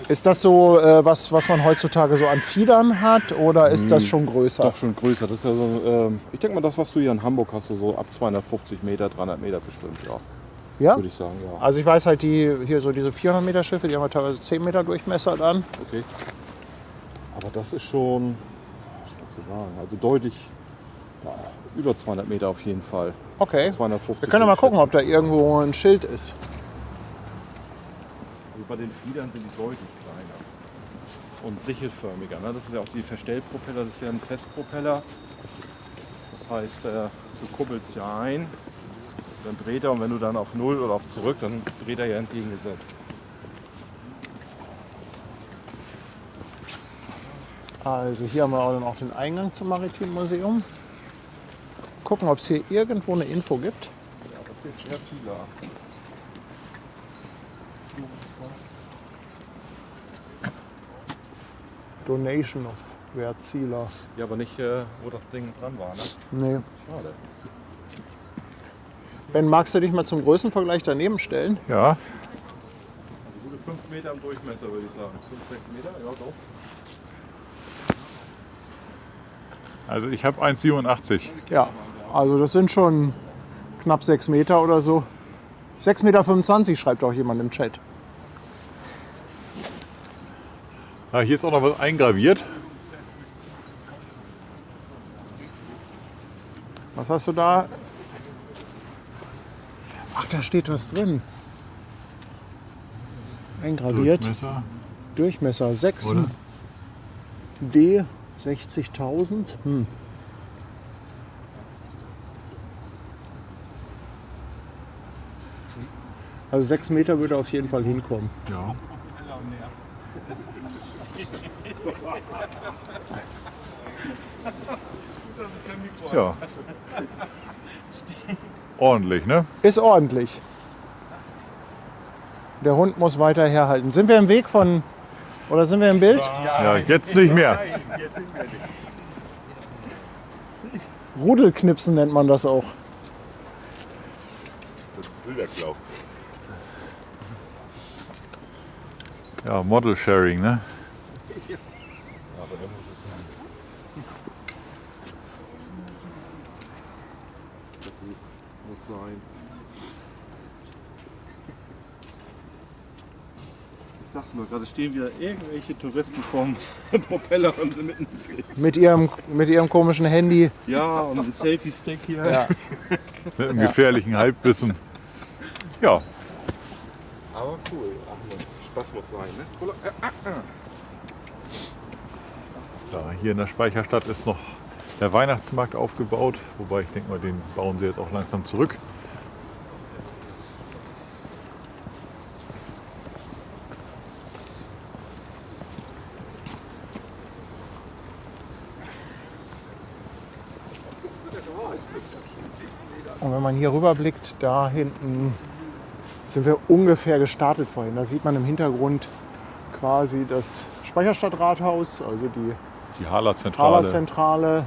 Ist das so, was man heutzutage so an Fiedern hat, oder ist das schon größer? Doch schon größer. Das ist ja so, ich denke mal, das, was du hier in Hamburg hast, so ab 250 Meter, 300 Meter bestimmt, ja. Ja? Würde ich sagen, ja. Also ich weiß halt, hier so diese 400 Meter Schiffe, die haben ja teilweise 10 Meter Durchmesser dann. Okay. Aber das ist schon, was zu sagen, also deutlich ja, über 200 Meter auf jeden Fall. Okay. 250. Wir können ja mal gucken, ob da irgendwo ein Schild ist. Also bei den Fliedern sind die deutlich kleiner und sichelförmiger. Ne? Das ist ja auch die Verstellpropeller, das ist ja ein Festpropeller. Das heißt, du kuppelst ja ein, dann dreht er und wenn du dann auf Null oder auf zurück, dann dreht er ja entgegengesetzt. Also hier haben wir auch dann auch den Eingang zum Maritimen Museum. Gucken, ob es hier irgendwo eine Info gibt. Ja, das wird schwer viel da. Donation of Wertzieler. Ja, aber nicht, wo das Ding dran war. Ne? Nee. Schade. Ben, magst du dich mal zum Größenvergleich daneben stellen? Ja, Also gute 5 Meter im Durchmesser, würde ich sagen. 5, 6 Meter, ja doch. also ich habe 1,87. Ja, also das sind schon knapp 6 Meter oder so. 6,25 Meter schreibt auch jemand im Chat. Ah, hier ist auch noch was eingraviert. Was hast du da? Ach, da steht was drin. Eingraviert. Durchmesser. Durchmesser 6 Oder? D 60.000. Also 6 Meter würde auf jeden Fall hinkommen. Ja. Ja. Ordentlich, ne? Ist ordentlich. Der Hund muss weiter herhalten. Sind wir im Weg von, oder sind wir im Bild? Ja, jetzt nicht mehr. Rudelknipsen nennt man das auch. Das ist Bilderklau. Ja, Model Sharing, ne? Muss sein. Ich sag's nur, gerade stehen wieder irgendwelche Touristen vom Propeller und mitten im Bild. Mit ihrem komischen Handy. Ja, und ein Selfie-Stick hier. Ja. Mit einem gefährlichen Halbwissen. Ja, Aber cool. Ach, Spaß muss sein, ne? da hier in der Speicherstadt ist noch der Weihnachtsmarkt aufgebaut. Wobei ich denke mal, den bauen sie jetzt auch langsam zurück. Und wenn man hier rüber blickt, da hinten sind wir ungefähr gestartet vorhin. Da sieht man im Hintergrund quasi das Speicherstadtrathaus, also die Die Hala-Zentrale. Hala-Zentrale.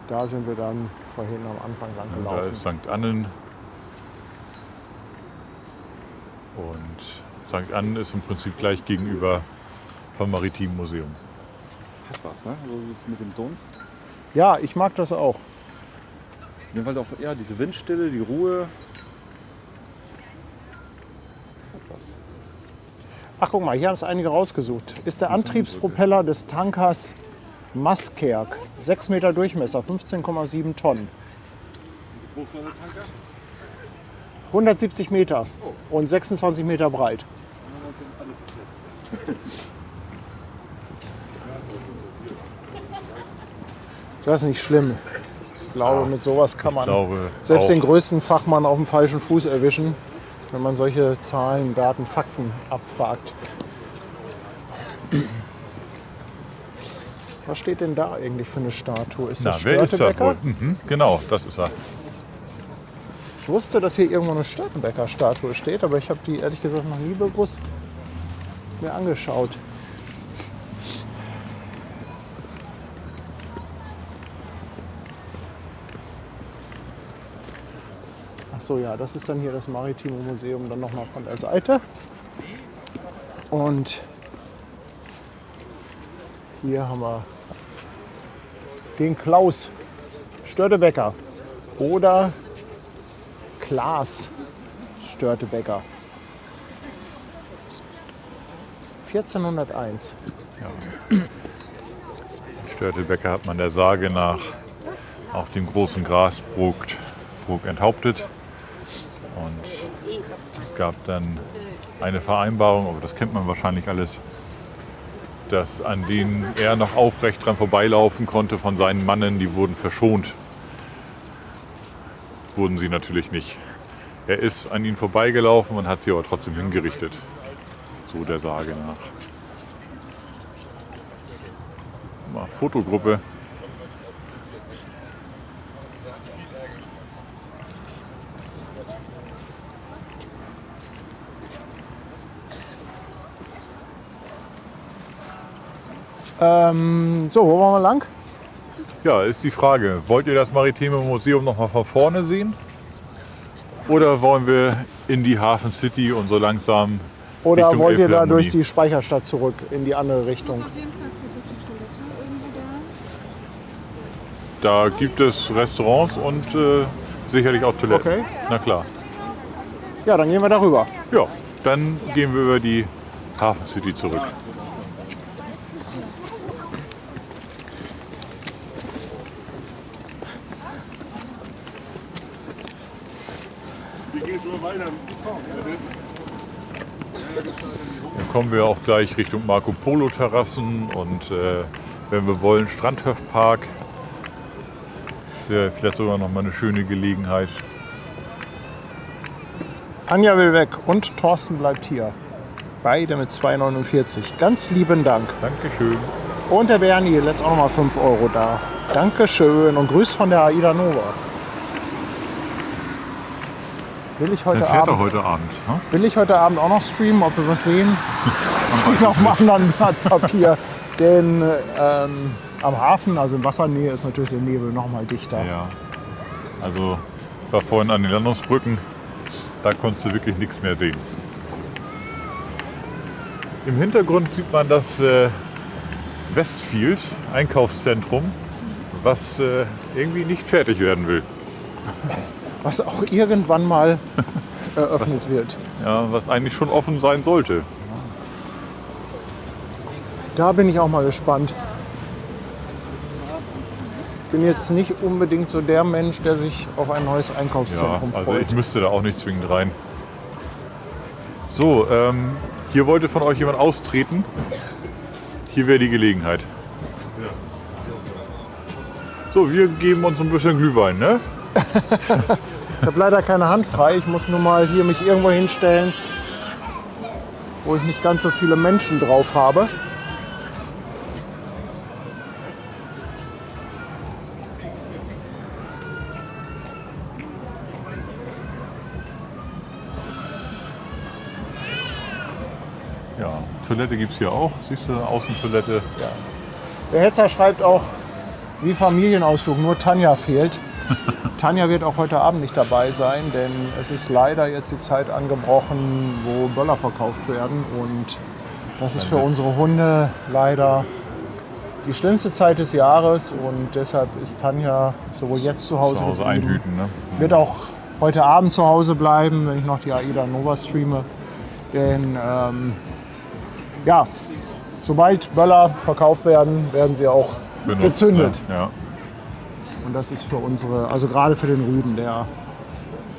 Da sind wir dann vorhin am Anfang lang Da gelaufen. ist St. Annen. Und St. Annen ist im Prinzip gleich gegenüber vom Maritimen Museum. Hat was, ne? So wie es mit dem Dunst. Ja, ich mag das auch. Mir halt auch ja, diese Windstille, die Ruhe. Hat was. Ach, guck mal, hier haben es einige rausgesucht. Ist der Antriebspropeller des Tankers Maskerk. 6 Meter Durchmesser, 15,7 Tonnen. Wo ist der Tanker? 170 Meter und 26 Meter breit. Das ist nicht schlimm. Ich glaube, mit sowas kann man selbst den größten Fachmann auf dem falschen Fuß erwischen, wenn man solche Zahlen, Daten, Fakten abfragt. Was steht denn da eigentlich für eine Statue? Ist das wer ist das Störtebeker? wohl? Mhm, genau, das ist er. Ich wusste, dass hier irgendwo eine Störtebeker-Statue steht, aber ich habe die ehrlich gesagt noch nie bewusst mir angeschaut. Ach so, ja, das ist dann hier das Maritime Museum dann nochmal von der Seite. Und hier haben wir den Klaus Störtebeker oder Klaas Störtebeker. 1401. Störtebeker hat man der Sage nach auf dem großen Grasbruch enthauptet. Und es gab dann eine Vereinbarung, aber das kennt man wahrscheinlich alles, dass an denen er noch aufrecht dran vorbeilaufen konnte von seinen Mannen, die wurden verschont. Wurden sie natürlich nicht. Er ist an ihnen vorbeigelaufen und hat sie aber trotzdem hingerichtet. So der Sage nach. Mal Fotogruppe. So, wo wollen wir lang? Ja, ist die Frage, wollt ihr das Maritime Museum noch mal von vorne sehen? Oder wollen wir in die Hafen City und so langsam Oder Richtung wollt ihr da Elbphilharmonie? durch die Speicherstadt zurück in die andere Richtung? Auf jeden Fall kurz auf die Toilette irgendwo da. Da gibt es Restaurants und sicherlich auch Toiletten. Okay. Na klar. Ja, dann gehen wir darüber. Ja, dann gehen wir über die Hafen City zurück. Dann kommen wir auch gleich Richtung Marco Polo Terrassen und wenn wir wollen Strandhöfpark. Das wäre vielleicht sogar noch mal eine schöne Gelegenheit. Anja will weg und Thorsten bleibt hier. Beide mit 2,49. Ganz lieben Dank. Dankeschön. Und der Bernie lässt auch noch mal 5 Euro da. Dankeschön und Grüß von der Aida Nova. Will ich Dann heute fährt er Abend, heute Abend. Ne? will ich heute Abend auch noch streamen, ob wir was sehen? Steht auf dem anderen Blatt Papier. Denn am Hafen, also in Wassernähe, ist natürlich der Nebel noch mal dichter. Ja. Also ich war vorhin an den Landungsbrücken, da konntest du wirklich nichts mehr sehen. Im Hintergrund sieht man das Westfield Einkaufszentrum, was irgendwie nicht fertig werden will. Was auch irgendwann mal eröffnet wird. Ja, was eigentlich schon offen sein sollte. Da bin ich auch mal gespannt. Bin jetzt nicht unbedingt so der Mensch, der sich auf ein neues Ja, Einkaufszentrum also freut. ich müsste da auch nicht zwingend rein. So, hier wollte von euch jemand austreten. Hier wäre die Gelegenheit. So, wir geben uns ein bisschen Glühwein, ne? Ich habe leider keine Hand frei. Ich muss nur mal hier mich irgendwo hinstellen, wo ich nicht ganz so viele Menschen drauf habe. Ja, Toilette gibt es hier auch. Siehst du, Außentoilette. Der Hetzer schreibt auch, wie Familienausflug, nur Tanja fehlt. Tanja wird auch heute Abend nicht dabei sein, denn es ist leider jetzt die Zeit angebrochen, wo Böller verkauft werden. Und das ist für unsere Hunde leider die schlimmste Zeit des Jahres. Und deshalb ist Tanja sowohl jetzt zu Hause, Zu Hause geblieben, einhüten, ne? wird auch heute Abend zu Hause bleiben, wenn ich noch die Aida Nova streame. Denn ja, sobald Böller verkauft werden, werden sie auch Benutzt, gezündet. Ne? Ja. Und das ist für unsere, also gerade für den Rüden, der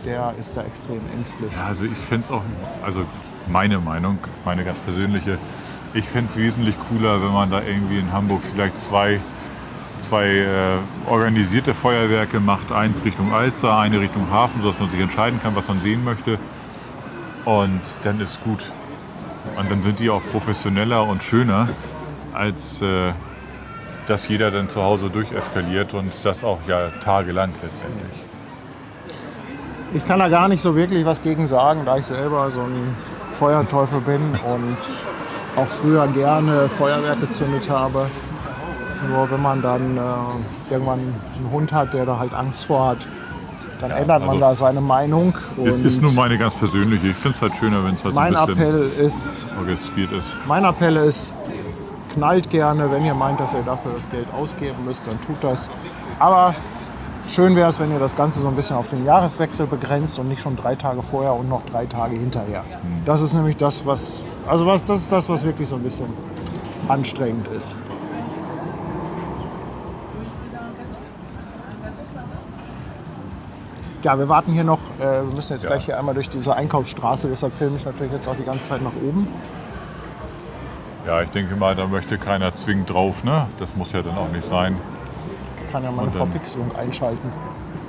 der ist da extrem ängstlich. Ja, also ich fände es auch, also meine Meinung, meine ganz persönliche, ich fände es wesentlich cooler, wenn man da irgendwie in Hamburg vielleicht zwei organisierte Feuerwerke macht. Eins Richtung Alster, eine Richtung Hafen, sodass man sich entscheiden kann, was man sehen möchte. Und dann ist gut. Und dann sind die auch professioneller und schöner, als dass jeder dann zu Hause durcheskaliert und das auch ja tagelang letztendlich. Ich kann da gar nicht so wirklich was gegen sagen, da ich selber so ein Feuerteufel bin und auch früher gerne Feuerwerk gezündet habe. Nur wenn man dann irgendwann einen Hund hat, der da halt Angst vor hat, dann ändert man also da seine Meinung. Ist nur meine ganz persönliche. Ich finde es halt schöner, wenn es halt mein ein bisschen Appell ist, orchestriert ist. knallt gerne, wenn ihr meint, dass ihr dafür das Geld ausgeben müsst, dann tut das. Aber schön wäre es, wenn ihr das Ganze so ein bisschen auf den Jahreswechsel begrenzt und nicht schon 3 Tage vorher und noch 3 Tage hinterher. Das ist nämlich das, was wirklich so ein bisschen anstrengend ist. Ja, wir warten hier noch, wir müssen jetzt gleich hier einmal durch diese Einkaufsstraße, deshalb filme ich natürlich jetzt auch die ganze Zeit nach oben. Ja, ich denke mal, da möchte keiner zwingend drauf, ne? Das muss ja dann auch nicht sein. Ich kann ja meine Und dann- Verpixelung einschalten.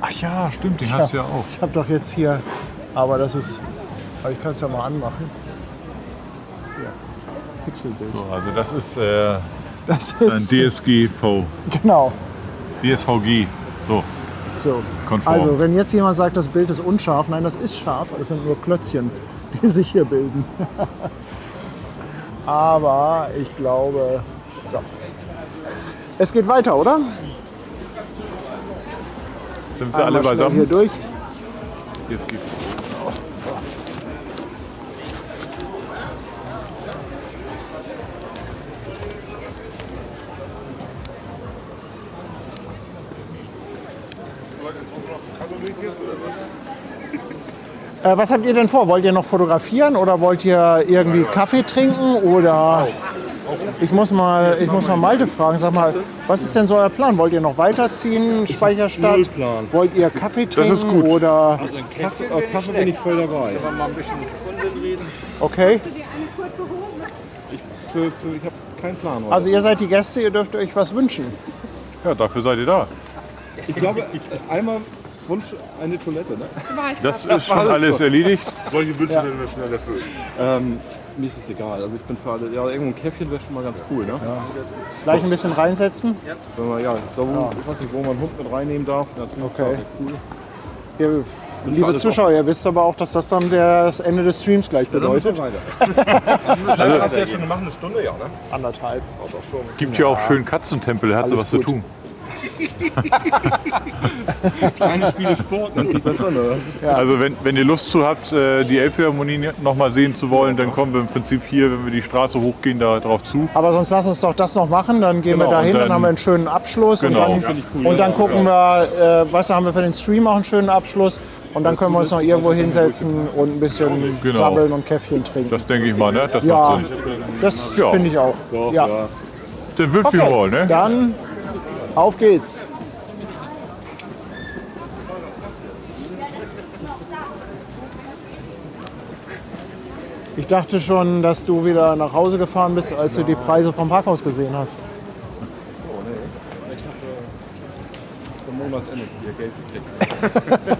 Ach ja, stimmt, den hast du ja auch. Ich habe doch jetzt hier, aber ich kann es ja mal anmachen. Hier, Pixelbild. So, also das ist Das ein ist, DSGV, genau, DSVG. So, so. konform. Also, wenn jetzt jemand sagt, das Bild ist unscharf, nein, das ist scharf, das sind nur Klötzchen, die sich hier bilden. Aber ich glaube, so. Es geht weiter, oder? Sind sie alle Einmal schnell beisammen? hier durch. DSGV. Was habt ihr denn vor? Wollt ihr noch fotografieren oder wollt ihr irgendwie Kaffee trinken? Oder ich muss mal Malte fragen. Sag mal, was ist denn so euer Plan? Wollt ihr noch weiterziehen, Speicherstadt? Null Plan. Wollt ihr Kaffee trinken? ist gut. Oder Kaffee bin ich voll dabei. okay. Ich habe keinen Plan heute. Also ihr seid die Gäste, ihr dürft euch was wünschen. Ja, dafür seid ihr da. Ich glaube, einmal Wunsch eine Toilette, ne? Das ist schon alles erledigt. Solche Wünsche werden wir schnell erfüllen. Mir ist es egal. Also ich bin für alle. Ja, irgendwo ein Käffchen wäre schon mal ganz cool, ne? Gleich ein bisschen reinsetzen. Wenn man, ja, da wo, ich weiß nicht, wo man einen Hund mit reinnehmen darf. Das ist Okay. cool. Ihr, für liebe alles Zuschauer, ihr wisst aber auch, dass das dann das Ende des Streams gleich bedeutet. Also, hast du jetzt schon gemacht, eine Stunde, ja, ne? 1,5. Gibt hier auch schön Katzentempel, da hat sie Alles was zu gut. tun. Kleine Spiele Sport, nennt sich das an, oder? Also wenn ihr Lust zu habt, die Elbphilharmonie noch mal sehen zu wollen, dann kommen wir im Prinzip hier, wenn wir die Straße hochgehen, da drauf zu. Aber sonst lass uns doch das noch machen, dann gehen wir Genau, da hin, und dann dann- haben wir einen schönen Abschluss. Genau. Und dann gucken wir, haben wir für den Stream auch einen schönen Abschluss. Und dann können wir uns noch irgendwo hinsetzen und ein bisschen Genau. sabbeln und Käffchen trinken. Das denke ich mal, ne? Das Ja, macht Sinn. das Ja. finde ich auch. Ja. Dann wird viel Okay, Roll, ne? dann auf geht's. Ich dachte schon, dass du wieder nach Hause gefahren bist, als du die Preise vom Parkhaus gesehen hast. Zum Monatsende hier Geld gekriegt.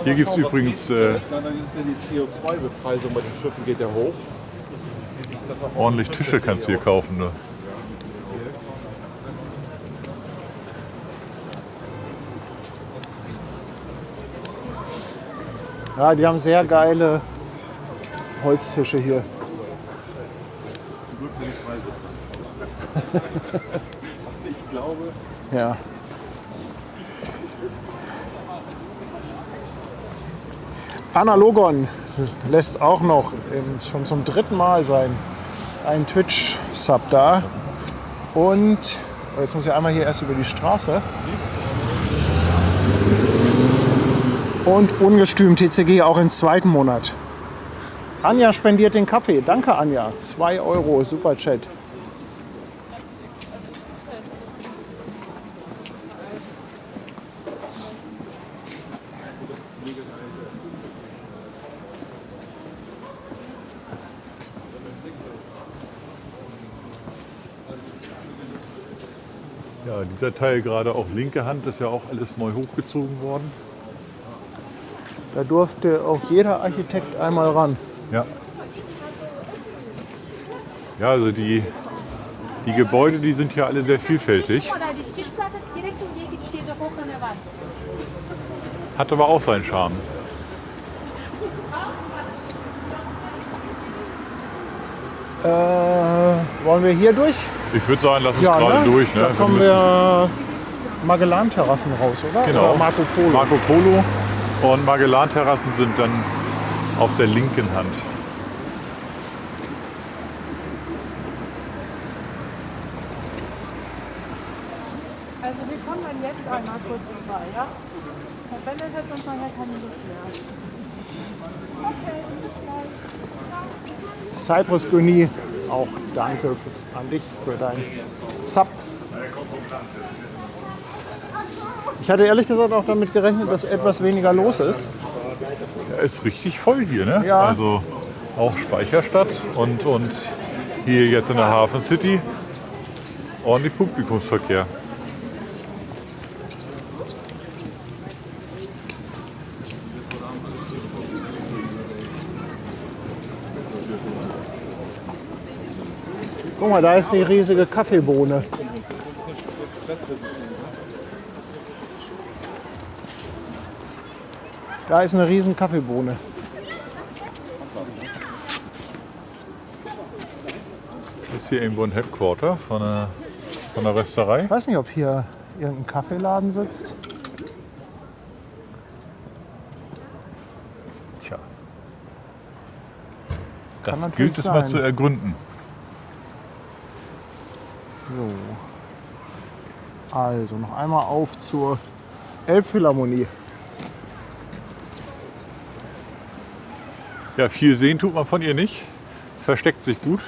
Hier gibt es übrigens Dann ist ja die CO2-Bepreisung bei den Schiffen geht ja hoch. ordentlich Tische, kannst du hier kaufen. Ne? Ja, die haben sehr geile Holztische hier. Ich glaube, Ja. Analogon lässt auch noch schon zum 3. Mal sein. Ein Twitch-Sub da. Und jetzt muss ich einmal hier erst über die Straße. Und Ungestüm TCG auch im 2. Monat. Anja spendiert den Kaffee. Danke, Anja. 2 Euro, Superchat. Ja, dieser Teil gerade auch linke Hand ist ja auch alles neu hochgezogen worden. Da durfte auch jeder Architekt einmal ran. Ja. Ja, also die Gebäude, die sind hier alle sehr vielfältig. Oder die Tischplatte direkt um die Ecke, die steht da hoch an der Wand. Hat aber auch seinen Charme. Wollen wir hier durch? Ich würde sagen, lass uns gerade durch. Ne? Da kommen wir Magellan-Terrassen raus, oder? Genau. Oder Marco Polo. Marco Polo und Magellan-Terrassen sind dann auf der linken Hand. Also wir kommen dann jetzt einmal kurz vorbei, ja? Herr Bennett hat uns nachher keine Lust mehr. Okay, bis gleich. Cypress Genie, auch danke an dich für dein Sub. Ich hatte ehrlich gesagt auch damit gerechnet, dass etwas weniger los ist. Ja, ist richtig voll hier, ne? Ja. Also auch Speicherstadt und hier jetzt in der Hafen City ordentlich Publikumsverkehr. Guck mal, da ist die riesige Kaffeebohne. Da ist eine riesen Kaffeebohne. Ist hier irgendwo ein Headquarter von der Rösterei? Ich weiß nicht, ob hier irgendein Kaffeeladen sitzt. Tja. Kann Das natürlich gilt es mal sein. zu ergründen. So. Also noch einmal auf zur Elbphilharmonie. Ja, viel sehen tut man von ihr nicht. Versteckt sich gut.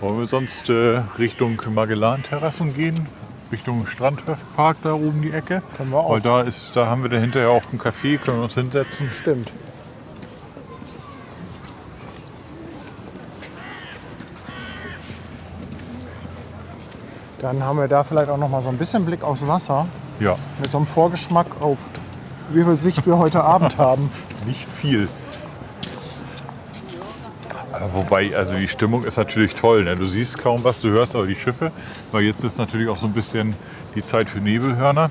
Wollen wir sonst Richtung Magellan-Terrassen gehen? Richtung Strandhöfpark da oben die Ecke? Können wir auch. Weil da haben wir dahinter ja auch ein Café, können wir uns hinsetzen. Stimmt. Dann haben wir da vielleicht auch noch mal so ein bisschen Blick aufs Wasser. Ja, Mit so einem Vorgeschmack auf wie viel Sicht wir heute Abend haben. nicht viel. Wobei, also die Stimmung ist natürlich toll. Ne? Du siehst kaum was, du hörst aber die Schiffe. Weil jetzt ist natürlich auch so ein bisschen die Zeit für Nebelhörner.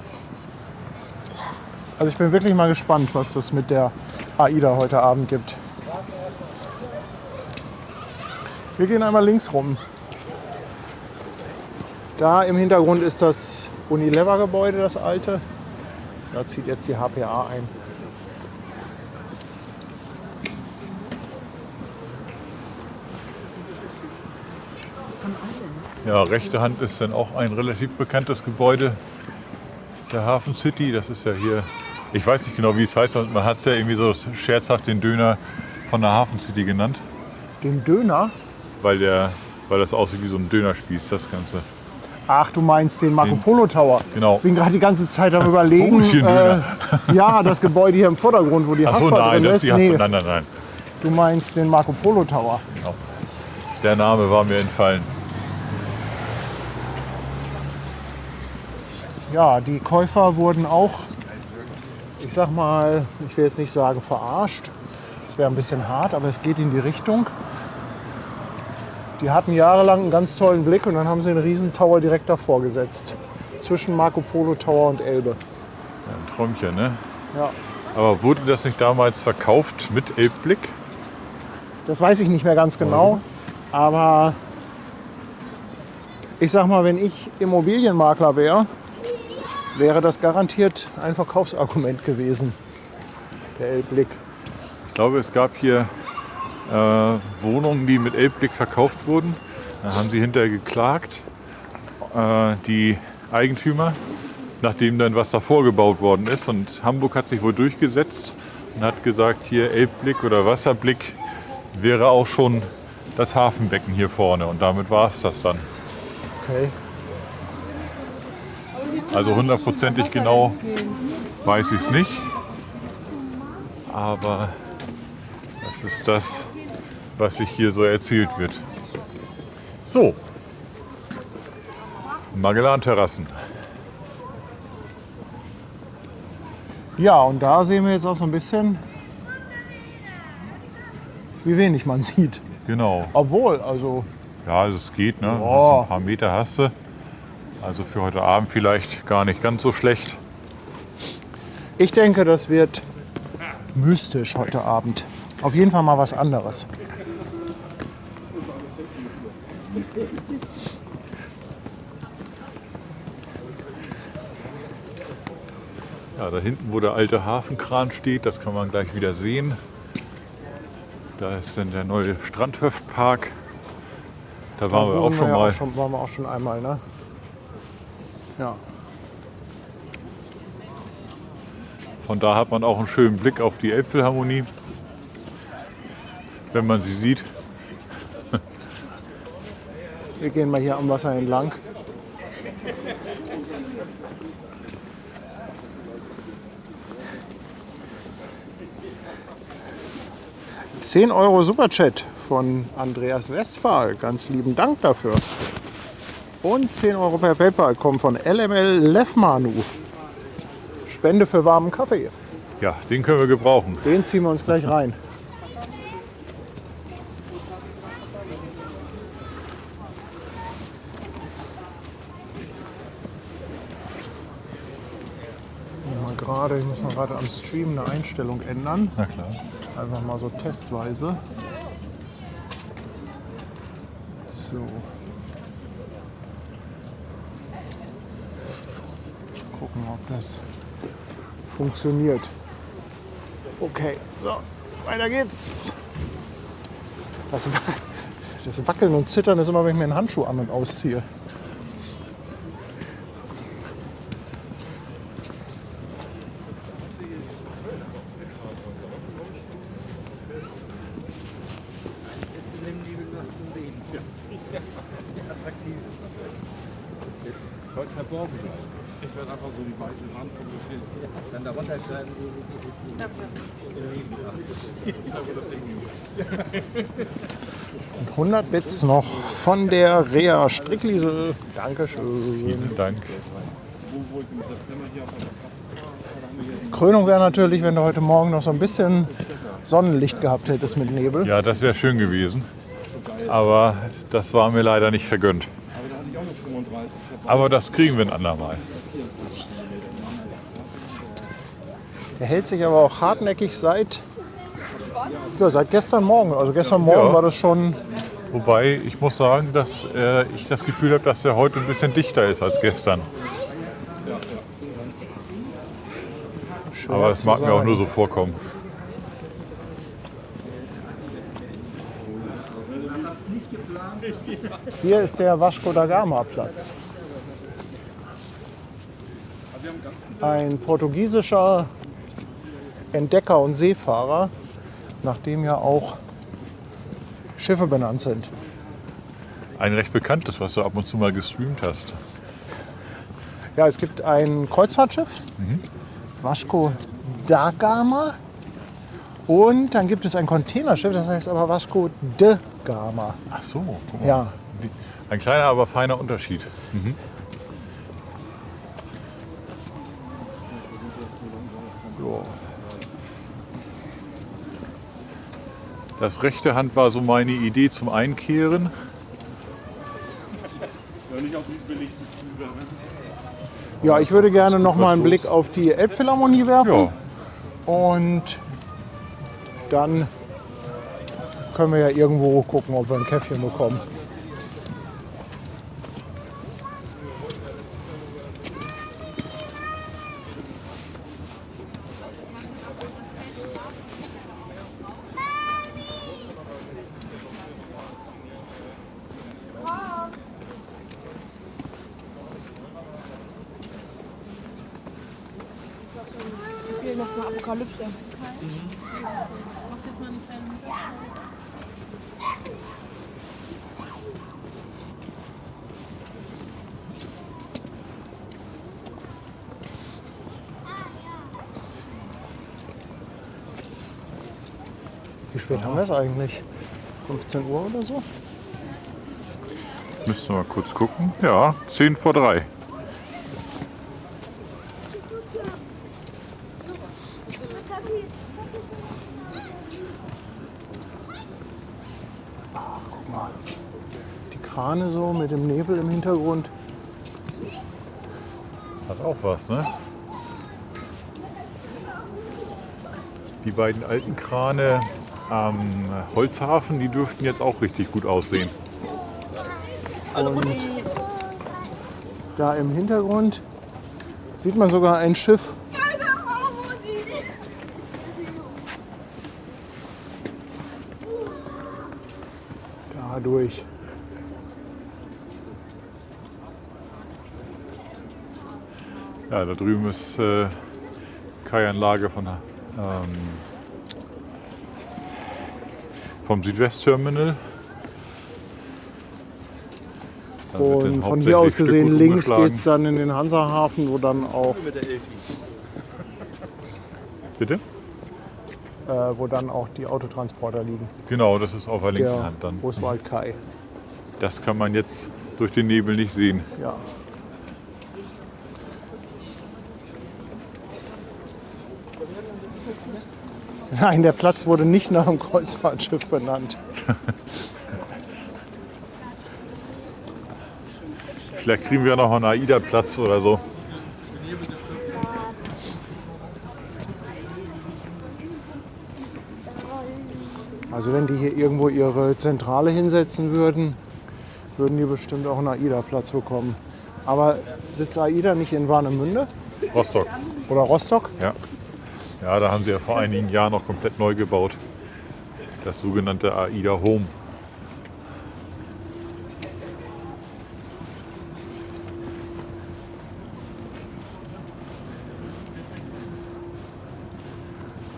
Also ich bin wirklich mal gespannt, was das mit der AIDA heute Abend gibt. Wir gehen einmal links rum. Da im Hintergrund ist das Unilever-Gebäude, das alte. Da zieht jetzt die HPA ein. Ja, rechte Hand ist dann auch ein relativ bekanntes Gebäude der Hafen City. Das ist ja hier, ich weiß nicht genau, wie es heißt, man hat es ja irgendwie so scherzhaft den Döner von der Hafen City genannt, Den Döner? weil das aussieht wie so ein Dönerspieß, das Ganze. Ach, du meinst den Marco Polo Tower. Genau. Ich bin gerade die ganze Zeit am Überlegen. Oh, hier ein Döner. Ja, das Gebäude hier im Vordergrund, wo die Ach so, Haspa nein, drin das ist. ist die Nee, Nein, nein, nein. du meinst den Marco Polo Tower. Genau. Der Name war mir entfallen. Ja, die Käufer wurden auch, ich sag mal, ich will jetzt nicht sagen verarscht. Das wäre ein bisschen hart, aber es geht in die Richtung. Die hatten jahrelang einen ganz tollen Blick und dann haben sie einen riesen Tower direkt davor gesetzt. Zwischen Marco Polo Tower und Elbe. Ja, ein Träumchen, ne? Ja. Aber wurde das nicht damals verkauft mit Elbblick? Das weiß ich nicht mehr ganz genau. Aber ich sag mal, wenn ich Immobilienmakler wäre, wäre das garantiert ein Verkaufsargument gewesen, der Elbblick. Ich glaube, es gab hier Wohnungen, die mit Elbblick verkauft wurden. Da haben sie hinterher geklagt, die Eigentümer, nachdem dann was davor gebaut worden ist. Und Hamburg hat sich wohl durchgesetzt und hat gesagt, hier Elbblick oder Wasserblick wäre auch schon das Hafenbecken hier vorne. Und damit war es das dann. Okay. Also hundertprozentig genau weiß ich es nicht. Aber das ist das, was sich hier so erzählt wird. So, Magellan-Terrassen. Ja, und da sehen wir jetzt auch so ein bisschen, wie wenig man sieht. Genau. Obwohl, also Ja, also es geht, ne? Ja. Ein paar Meter hast du. Also für heute Abend vielleicht gar nicht ganz so schlecht. ich denke, das wird mystisch heute Abend. Auf jeden Fall mal was anderes. Ja, da hinten, wo der alte Hafenkran steht, das kann man gleich wieder sehen. Da ist dann der neue Strandhöftpark. Da waren wir auch schon mal. Waren wir auch schon einmal, ne? Ja. Von da hat man auch einen schönen Blick auf die Elbphilharmonie, wenn man sie sieht. Wir gehen mal hier am Wasser entlang. €10 Superchat von Andreas Westphal. Ganz lieben Dank dafür. Und 10 Euro per PayPal kommen von LML Lefmanu. Spende für warmen Kaffee. Ja, den können wir gebrauchen. Den ziehen wir uns gleich rein. Ich muss mal gerade am Stream eine Einstellung ändern. Na klar. Einfach mal so testweise. So. Gucken, ob das funktioniert. Okay, so, weiter geht's. Das Wackeln und Zittern ist immer, wenn ich mir einen Handschuh an- und ausziehe. Ich werde einfach so die weiße Wand fotografieren. Dann darunter schreiben. 100 Bits noch von der Rea Strickliesel. Dankeschön. Vielen Dank. Krönung wäre natürlich, wenn du heute Morgen noch so ein bisschen Sonnenlicht gehabt hättest mit Nebel. Ja, das wäre schön gewesen. Aber das war mir leider nicht vergönnt. Aber das kriegen wir ein andermal. Der hält sich aber auch hartnäckig seit gestern Morgen. Also gestern Morgen Ja. war das schon. Wobei ich muss sagen, dass ich das Gefühl habe, dass er heute ein bisschen dichter ist als gestern. Schwer Aber es zu mag mir auch sagen. nur so vorkommen. Hier ist der Vasco da Gama Platz. Ein portugiesischer Entdecker und Seefahrer, nach dem ja auch Schiffe benannt sind. Ein recht bekanntes, was du ab und zu mal gestreamt hast. Ja, es gibt ein Kreuzfahrtschiff, Vasco da Gama. Und dann gibt es ein Containerschiff, das heißt aber Vasco de Gama. Ach so. guck mal. Ja, Ein kleiner, aber feiner Unterschied. Das rechte Hand war so meine Idee zum Einkehren. ja, ich würde gerne noch mal einen los? Blick auf die Elbphilharmonie werfen. Ja, Und dann können wir ja irgendwo gucken, ob wir ein Käffchen bekommen. Hier noch eine Apokalypse. Wie spät haben wir es eigentlich? 15 Uhr oder so? Müssen wir mal kurz gucken. Ja, 10 vor 3. Guck mal. Die Krane so mit dem Nebel im Hintergrund. Hat auch was, ne? Die beiden alten Krane am Holzhafen, die dürften jetzt auch richtig gut aussehen. Und da im Hintergrund sieht man sogar ein Schiff. Da durch. Ja, da drüben ist Kaianlage vom Südwestterminal. Da wird dann Und von hier aus hauptsächlich gesehen Stückgut links umgeschlagen. geht es dann in den Hansahafen, wo dann auch, Bitte? wo dann auch die Autotransporter liegen. Genau, das ist auf der linken Der Hand dann. Oswald Kai. Das kann man jetzt durch den Nebel nicht sehen. Ja. Nein, der Platz wurde nicht nach dem Kreuzfahrtschiff benannt. Vielleicht kriegen wir noch einen AIDA-Platz oder so. Also wenn die hier irgendwo ihre Zentrale hinsetzen würden, würden die bestimmt auch einen AIDA-Platz bekommen. Aber sitzt AIDA nicht in Warnemünde Rostock. oder Rostock? Ja. Ja, da haben sie ja vor einigen Jahren noch komplett neu gebaut. Das sogenannte AIDA Home.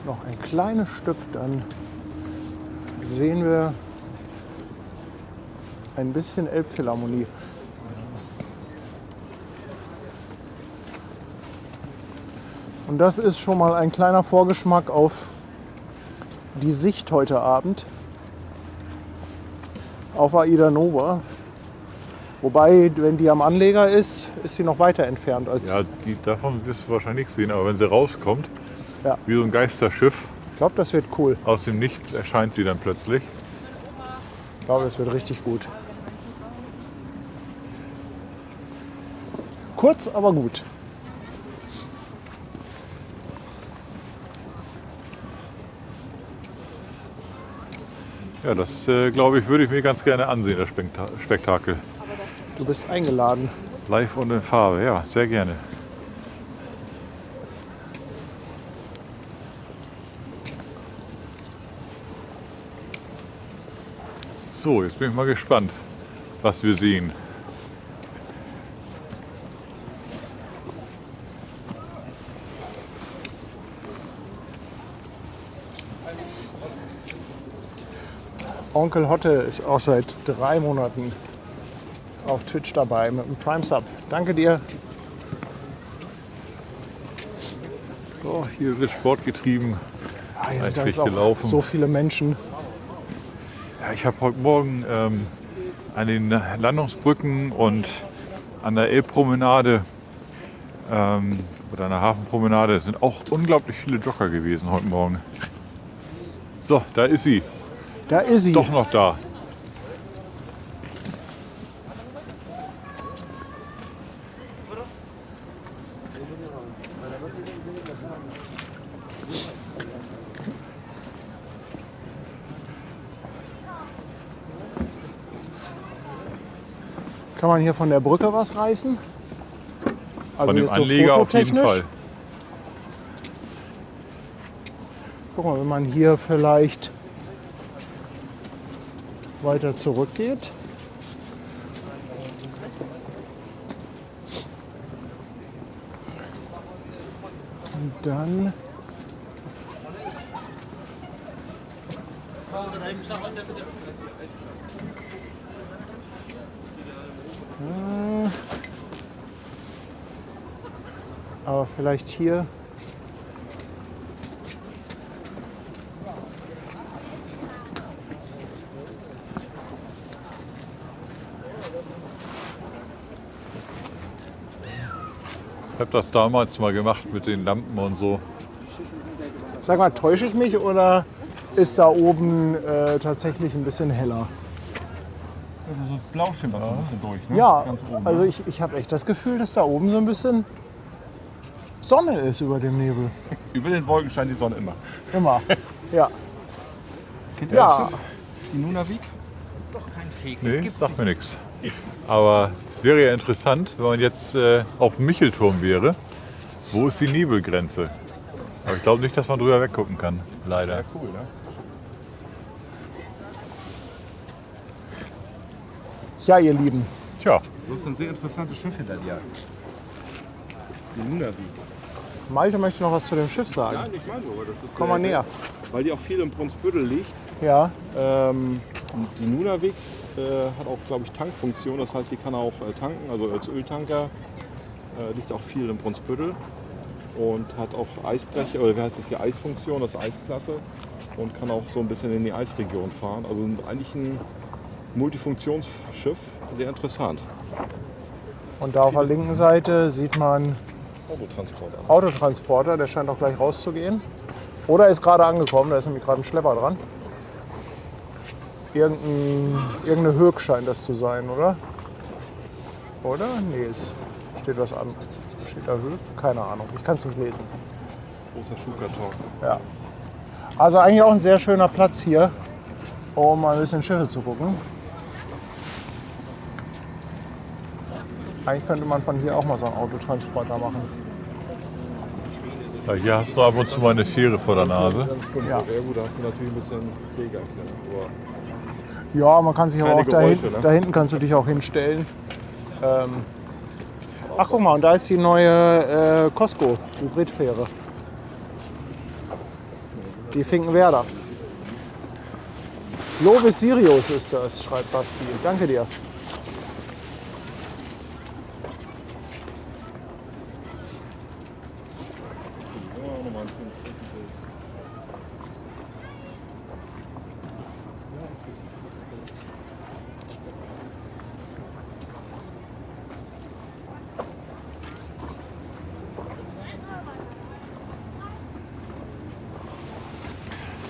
Noch ein kleines Stück, dann sehen wir ein bisschen Elbphilharmonie. Und das ist schon mal ein kleiner Vorgeschmack auf die Sicht heute Abend auf Aida Nova. Wobei, wenn die am Anleger ist, ist sie noch weiter entfernt als. Ja, davon wirst du wahrscheinlich nichts sehen, aber wenn sie rauskommt, Ja. wie so ein Geisterschiff, Ich glaube, das wird cool. aus dem Nichts erscheint sie dann plötzlich. Ich glaube, das wird richtig gut. Kurz, aber gut. Ja, das glaube ich, würde ich mir ganz gerne ansehen, das Spektakel. Du bist eingeladen. Live und in Farbe, ja, sehr gerne. So, jetzt bin ich mal gespannt, was wir sehen. Onkel Hotte ist auch seit 3 Monaten auf Twitch dabei mit einem Prime Sub. Danke dir. So, hier wird Sport getrieben. Ah, hier sind Eifrig jetzt auch gelaufen. so viele Menschen. Ja, ich habe heute Morgen an den Landungsbrücken und an der Elbpromenade oder an der Hafenpromenade sind auch unglaublich viele Jogger gewesen heute Morgen. So, da ist sie. Da ist sie. Doch noch da. Kann man hier von der Brücke was reißen? Also Von dem jetzt so Anleger auf jeden fototechnisch? Fall. Guck mal, wenn man hier vielleicht weiter zurückgeht. Und dann aber vielleicht hier. Ich habe das damals mal gemacht mit den Lampen und so. Sag mal, täusche ich mich oder ist da oben tatsächlich ein bisschen heller? Also blau schimmert so ein bisschen durch, ne? Ja, Ganz oben, also ne? ich habe echt das Gefühl, dass da oben so ein bisschen Sonne ist über dem Nebel. Über den Wolken scheint die Sonne immer. Immer. Ja. Kennt ihr Ja. das? Die Nunavik? Nee, sagt mir nichts. Aber es wäre ja interessant, wenn man jetzt auf dem Michelturm wäre. Wo ist die Nebelgrenze? Aber ich glaube nicht, dass man drüber weggucken kann, leider. Cool, ne? Ja, ihr Lieben. Tja, Das ist ein sehr interessantes Schiff hinter dir. Die Nunavik. Malte möchte noch was zu dem Schiff sagen. Nein, ich meine nur, das ist Komm mal näher. Weil die auch viel im Brunsbüttel liegt. Ja, Und die Nunavik hat auch, glaube ich, Tankfunktion. Das heißt, sie kann auch tanken, also als Öltanker. Liegt auch viel im Brunsbüttel. Und hat auch Eisbrecher, oder wie heißt das hier, Eisfunktion, das ist Eisklasse. Und kann auch so ein bisschen in die Eisregion fahren. Also eigentlich ein Multifunktionsschiff, sehr interessant. und da auf der linken Seite sieht man Autotransporter. Autotransporter, der scheint auch gleich rauszugehen. Oder ist gerade angekommen, da ist nämlich gerade ein Schlepper dran. Irgendeine Höck scheint das zu sein, oder? Oder? Nee, es steht was an. Steht da Höck? Keine Ahnung, ich kann es nicht lesen. Großer Schuhkarton. Ja. Also eigentlich auch ein sehr schöner Platz hier, um mal ein bisschen Schiffe zu gucken. Eigentlich könnte man von hier auch mal so einen Autotransporter machen. ja, hier hast du ab und zu mal eine Fähre vor der Nase. Ja. Ja gut, da hast du natürlich ein bisschen Segeerkennung. Ja, man kann sich aber Keine auch Geräusche, ne? da hinten kannst du dich auch hinstellen. Ach guck mal, und da ist die neue Costco Hybridfähre. Die Finkenwerder. Lovis Sirius ist das, schreibt Basti. Danke dir.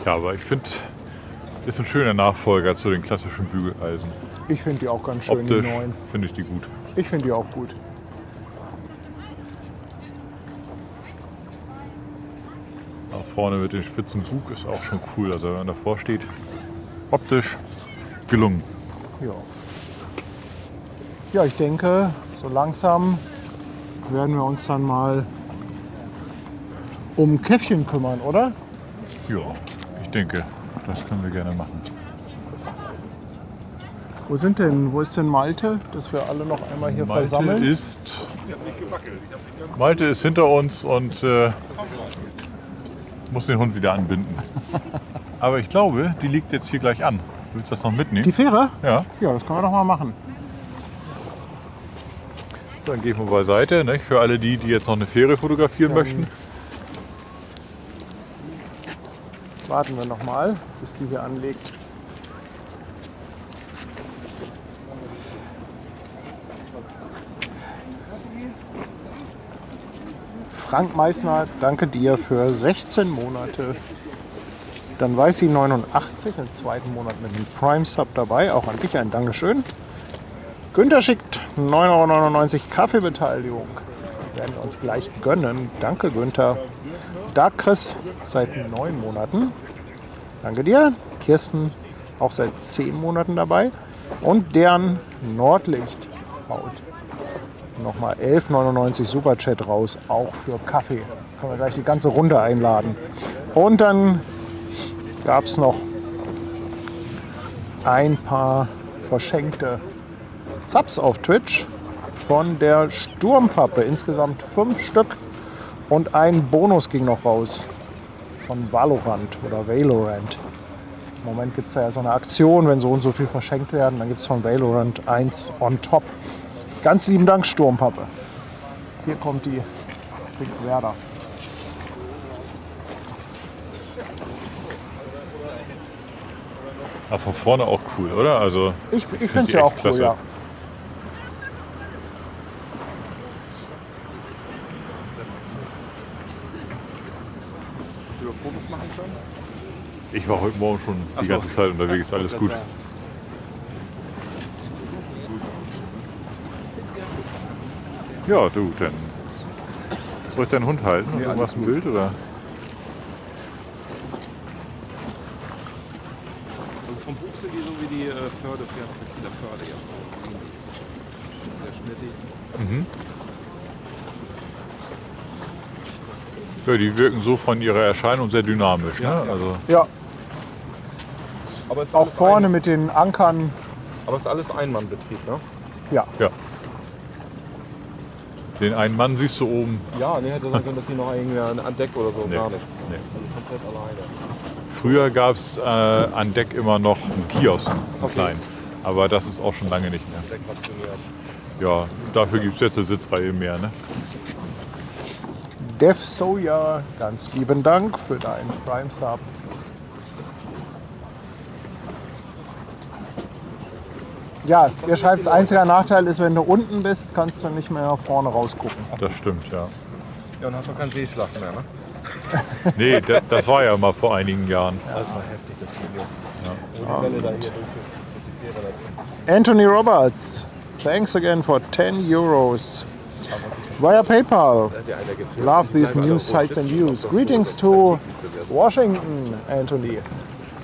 Ja, aber ich finde, ist ein schöner Nachfolger zu den klassischen Bügeleisen. Ich finde die auch ganz schön, Optisch die neuen. finde ich die gut. Ich finde die auch gut. Da vorne mit dem spitzen Bug ist auch schon cool. Also wenn man davor steht, optisch gelungen. Ja. Ja, ich denke, so langsam werden wir uns dann mal um Käffchen kümmern, oder? Ja, ich denke, das können wir gerne machen. Wo ist denn Malte, dass wir alle noch einmal hier versammeln? Malte ist hinter uns und muss den Hund wieder anbinden. Aber ich glaube, die liegt jetzt hier gleich an. Willst du das noch mitnehmen? Die Fähre? Ja, Ja, das können wir doch mal machen. dann gehen wir beiseite, ne? Für alle die, die jetzt noch eine Fähre fotografieren möchten. Warten wir noch mal, bis die hier anlegt. Frank Meissner, danke dir für 16 Monate. Dann weiß sie 89, im zweiten Monat mit dem Prime Sub dabei. Auch an dich ein Dankeschön. Günther schickt 9,99 € Kaffeebeteiligung. Werden wir uns gleich gönnen. Danke, Günther. Dark Chris seit 9 Monaten. Danke dir. Kirsten auch seit 10 Monaten dabei. Und deren Nordlicht haut nochmal 11,99 Superchat raus, auch für Kaffee. Können wir gleich die ganze Runde einladen. Und dann gab es noch ein paar verschenkte Subs auf Twitch von der Sturmpappe. Insgesamt 5 Stück. Und ein Bonus ging noch raus von Valorant oder Valorant. Im Moment gibt es ja so eine Aktion, wenn so und so viel verschenkt werden, dann gibt es von Valorant 1 on top. Ganz lieben Dank, Sturmpappe. Hier kommt die Werder. Aber von vorne auch cool, oder? Also Ich finde es ja auch cool, klasse. ja. Ich war heute Morgen schon die ganze Zeit unterwegs, alles gut. Ja, du, dann soll ich deinen Hund halten und irgendwas im Bild, oder? Also vom Buch sind die so wie die Förderpferde für Kieler Förde jetzt. Sehr schnittig. Ja, die wirken so von ihrer Erscheinung sehr dynamisch, ne? Also, Ja, Aber es ist auch alles vorne mit den Ankern. aber es ist alles Einmannbetrieb, ne? Ja, ja. Den einen Mann siehst du oben. Ja, ne, hätte sein können, dass die noch irgendwie an Deck oder so Nee. gar nichts. Nee. Also komplett alleine. Früher gab es an Deck immer noch einen Kiosk, einen Okay. kleinen. Aber das ist auch schon lange nicht mehr. Deck rationiert. Ja, dafür gibt es jetzt eine Sitzreihe mehr, ne? Dev Soja, ganz lieben Dank für deinen Prime Sub. Ja, ihr schreibt, einziger Nachteil ist, wenn du unten bist, kannst du nicht mehr vorne rausgucken. Das stimmt, ja. Ja, und hast auch keinen Seeschlag mehr, ne? Nee, das war ja mal vor einigen Jahren. Das war heftig, das Video. Ja. Wo die Welle da hier durch die Fähre da drin. Anthony Roberts, thanks again for 10 Euros. Via PayPal. Da hat ja einer gefilmt. Love these Die bleiben new alle sights and rot views. sitzen, Greetings das to ist Washington, Anthony.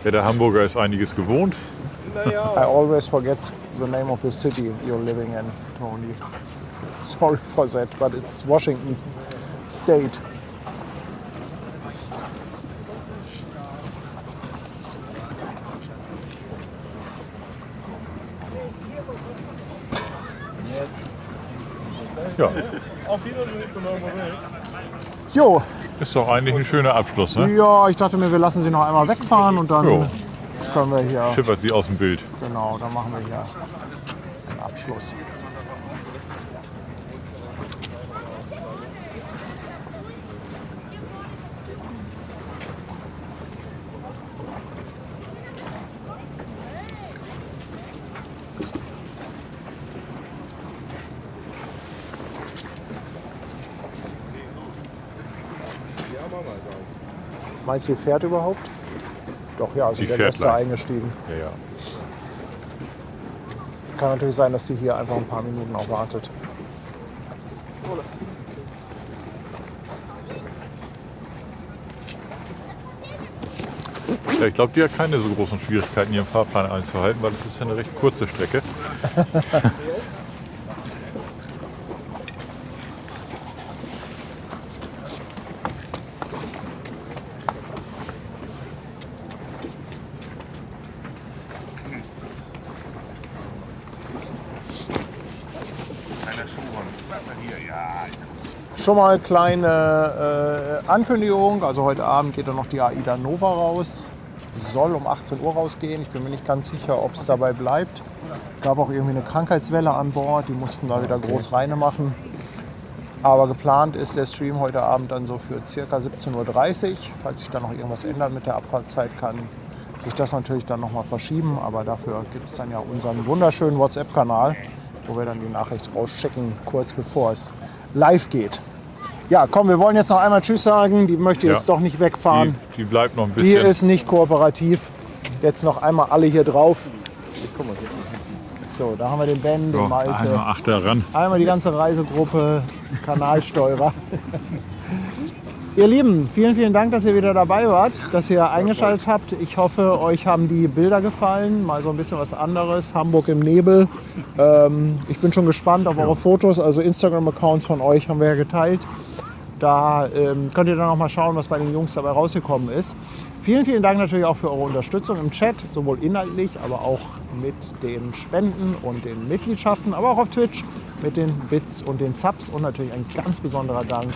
Ja, der Hamburger ist einiges gewohnt. I always forget the name of the city you're living in, Tony. Sorry for that, but it's Washington State. Ja, Jo, ist doch eigentlich ein schöner Abschluss, ne? ja, ich dachte mir, wir lassen sie noch einmal wegfahren und dann Jo. können wir hier, Schippert sie aus dem Bild. genau, dann machen wir hier einen Abschluss. Meinst du, sie fährt überhaupt? Doch, ja, also Sie der fährt Gäste gleich. eingestiegen. Ja, ja. Kann natürlich sein, dass die hier einfach ein paar Minuten auch wartet. Ja, ich glaube, die hat keine so großen Schwierigkeiten, ihren Fahrplan einzuhalten, weil es ist ja eine recht kurze Strecke. Schon mal kleine Ankündigung. Also heute Abend geht dann noch die AIDA Nova raus. Soll um 18 Uhr rausgehen. Ich bin mir nicht ganz sicher, ob es dabei bleibt. Gab auch irgendwie eine Krankheitswelle an Bord. Die mussten da wieder groß reine machen. Aber geplant ist der Stream heute Abend dann so für ca. 17:30 Uhr. Falls sich da noch irgendwas ändert mit der Abfahrtszeit, kann sich das natürlich dann noch mal verschieben. Aber dafür gibt es dann ja unseren wunderschönen WhatsApp-Kanal, wo wir dann die Nachricht rausschicken, kurz bevor es live geht. Ja, komm, wir wollen jetzt noch einmal Tschüss sagen. Die möchte Ja. jetzt doch nicht wegfahren. Die bleibt noch ein Die bisschen. ist nicht kooperativ. Jetzt noch einmal alle hier drauf. So, da haben wir den Ben, den So, Malte. einmal Achter ran. Einmal die ganze Reisegruppe, Kanalsteurer. Ihr Lieben, vielen, vielen Dank, dass ihr wieder dabei wart, dass ihr eingeschaltet habt. Ich hoffe, euch haben die Bilder gefallen. Mal so ein bisschen was anderes. Hamburg im Nebel. Ich bin schon gespannt auf eure Fotos. Also Instagram-Accounts von euch haben wir ja geteilt. Da könnt ihr dann auch mal schauen, was bei den Jungs dabei rausgekommen ist. Vielen, vielen Dank natürlich auch für eure Unterstützung im Chat, sowohl inhaltlich, aber auch mit den Spenden und den Mitgliedschaften, aber auch auf Twitch mit den Bits und den Subs und natürlich ein ganz besonderer Dank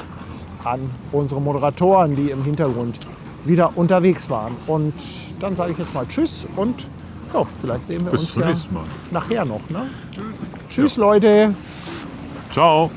an unsere Moderatoren, die im Hintergrund wieder unterwegs waren. Und dann sage ich jetzt mal Tschüss und so, vielleicht sehen wir Bis uns zum ja nächsten Mal. nachher noch. Ne? Tschüss Leute! Ciao.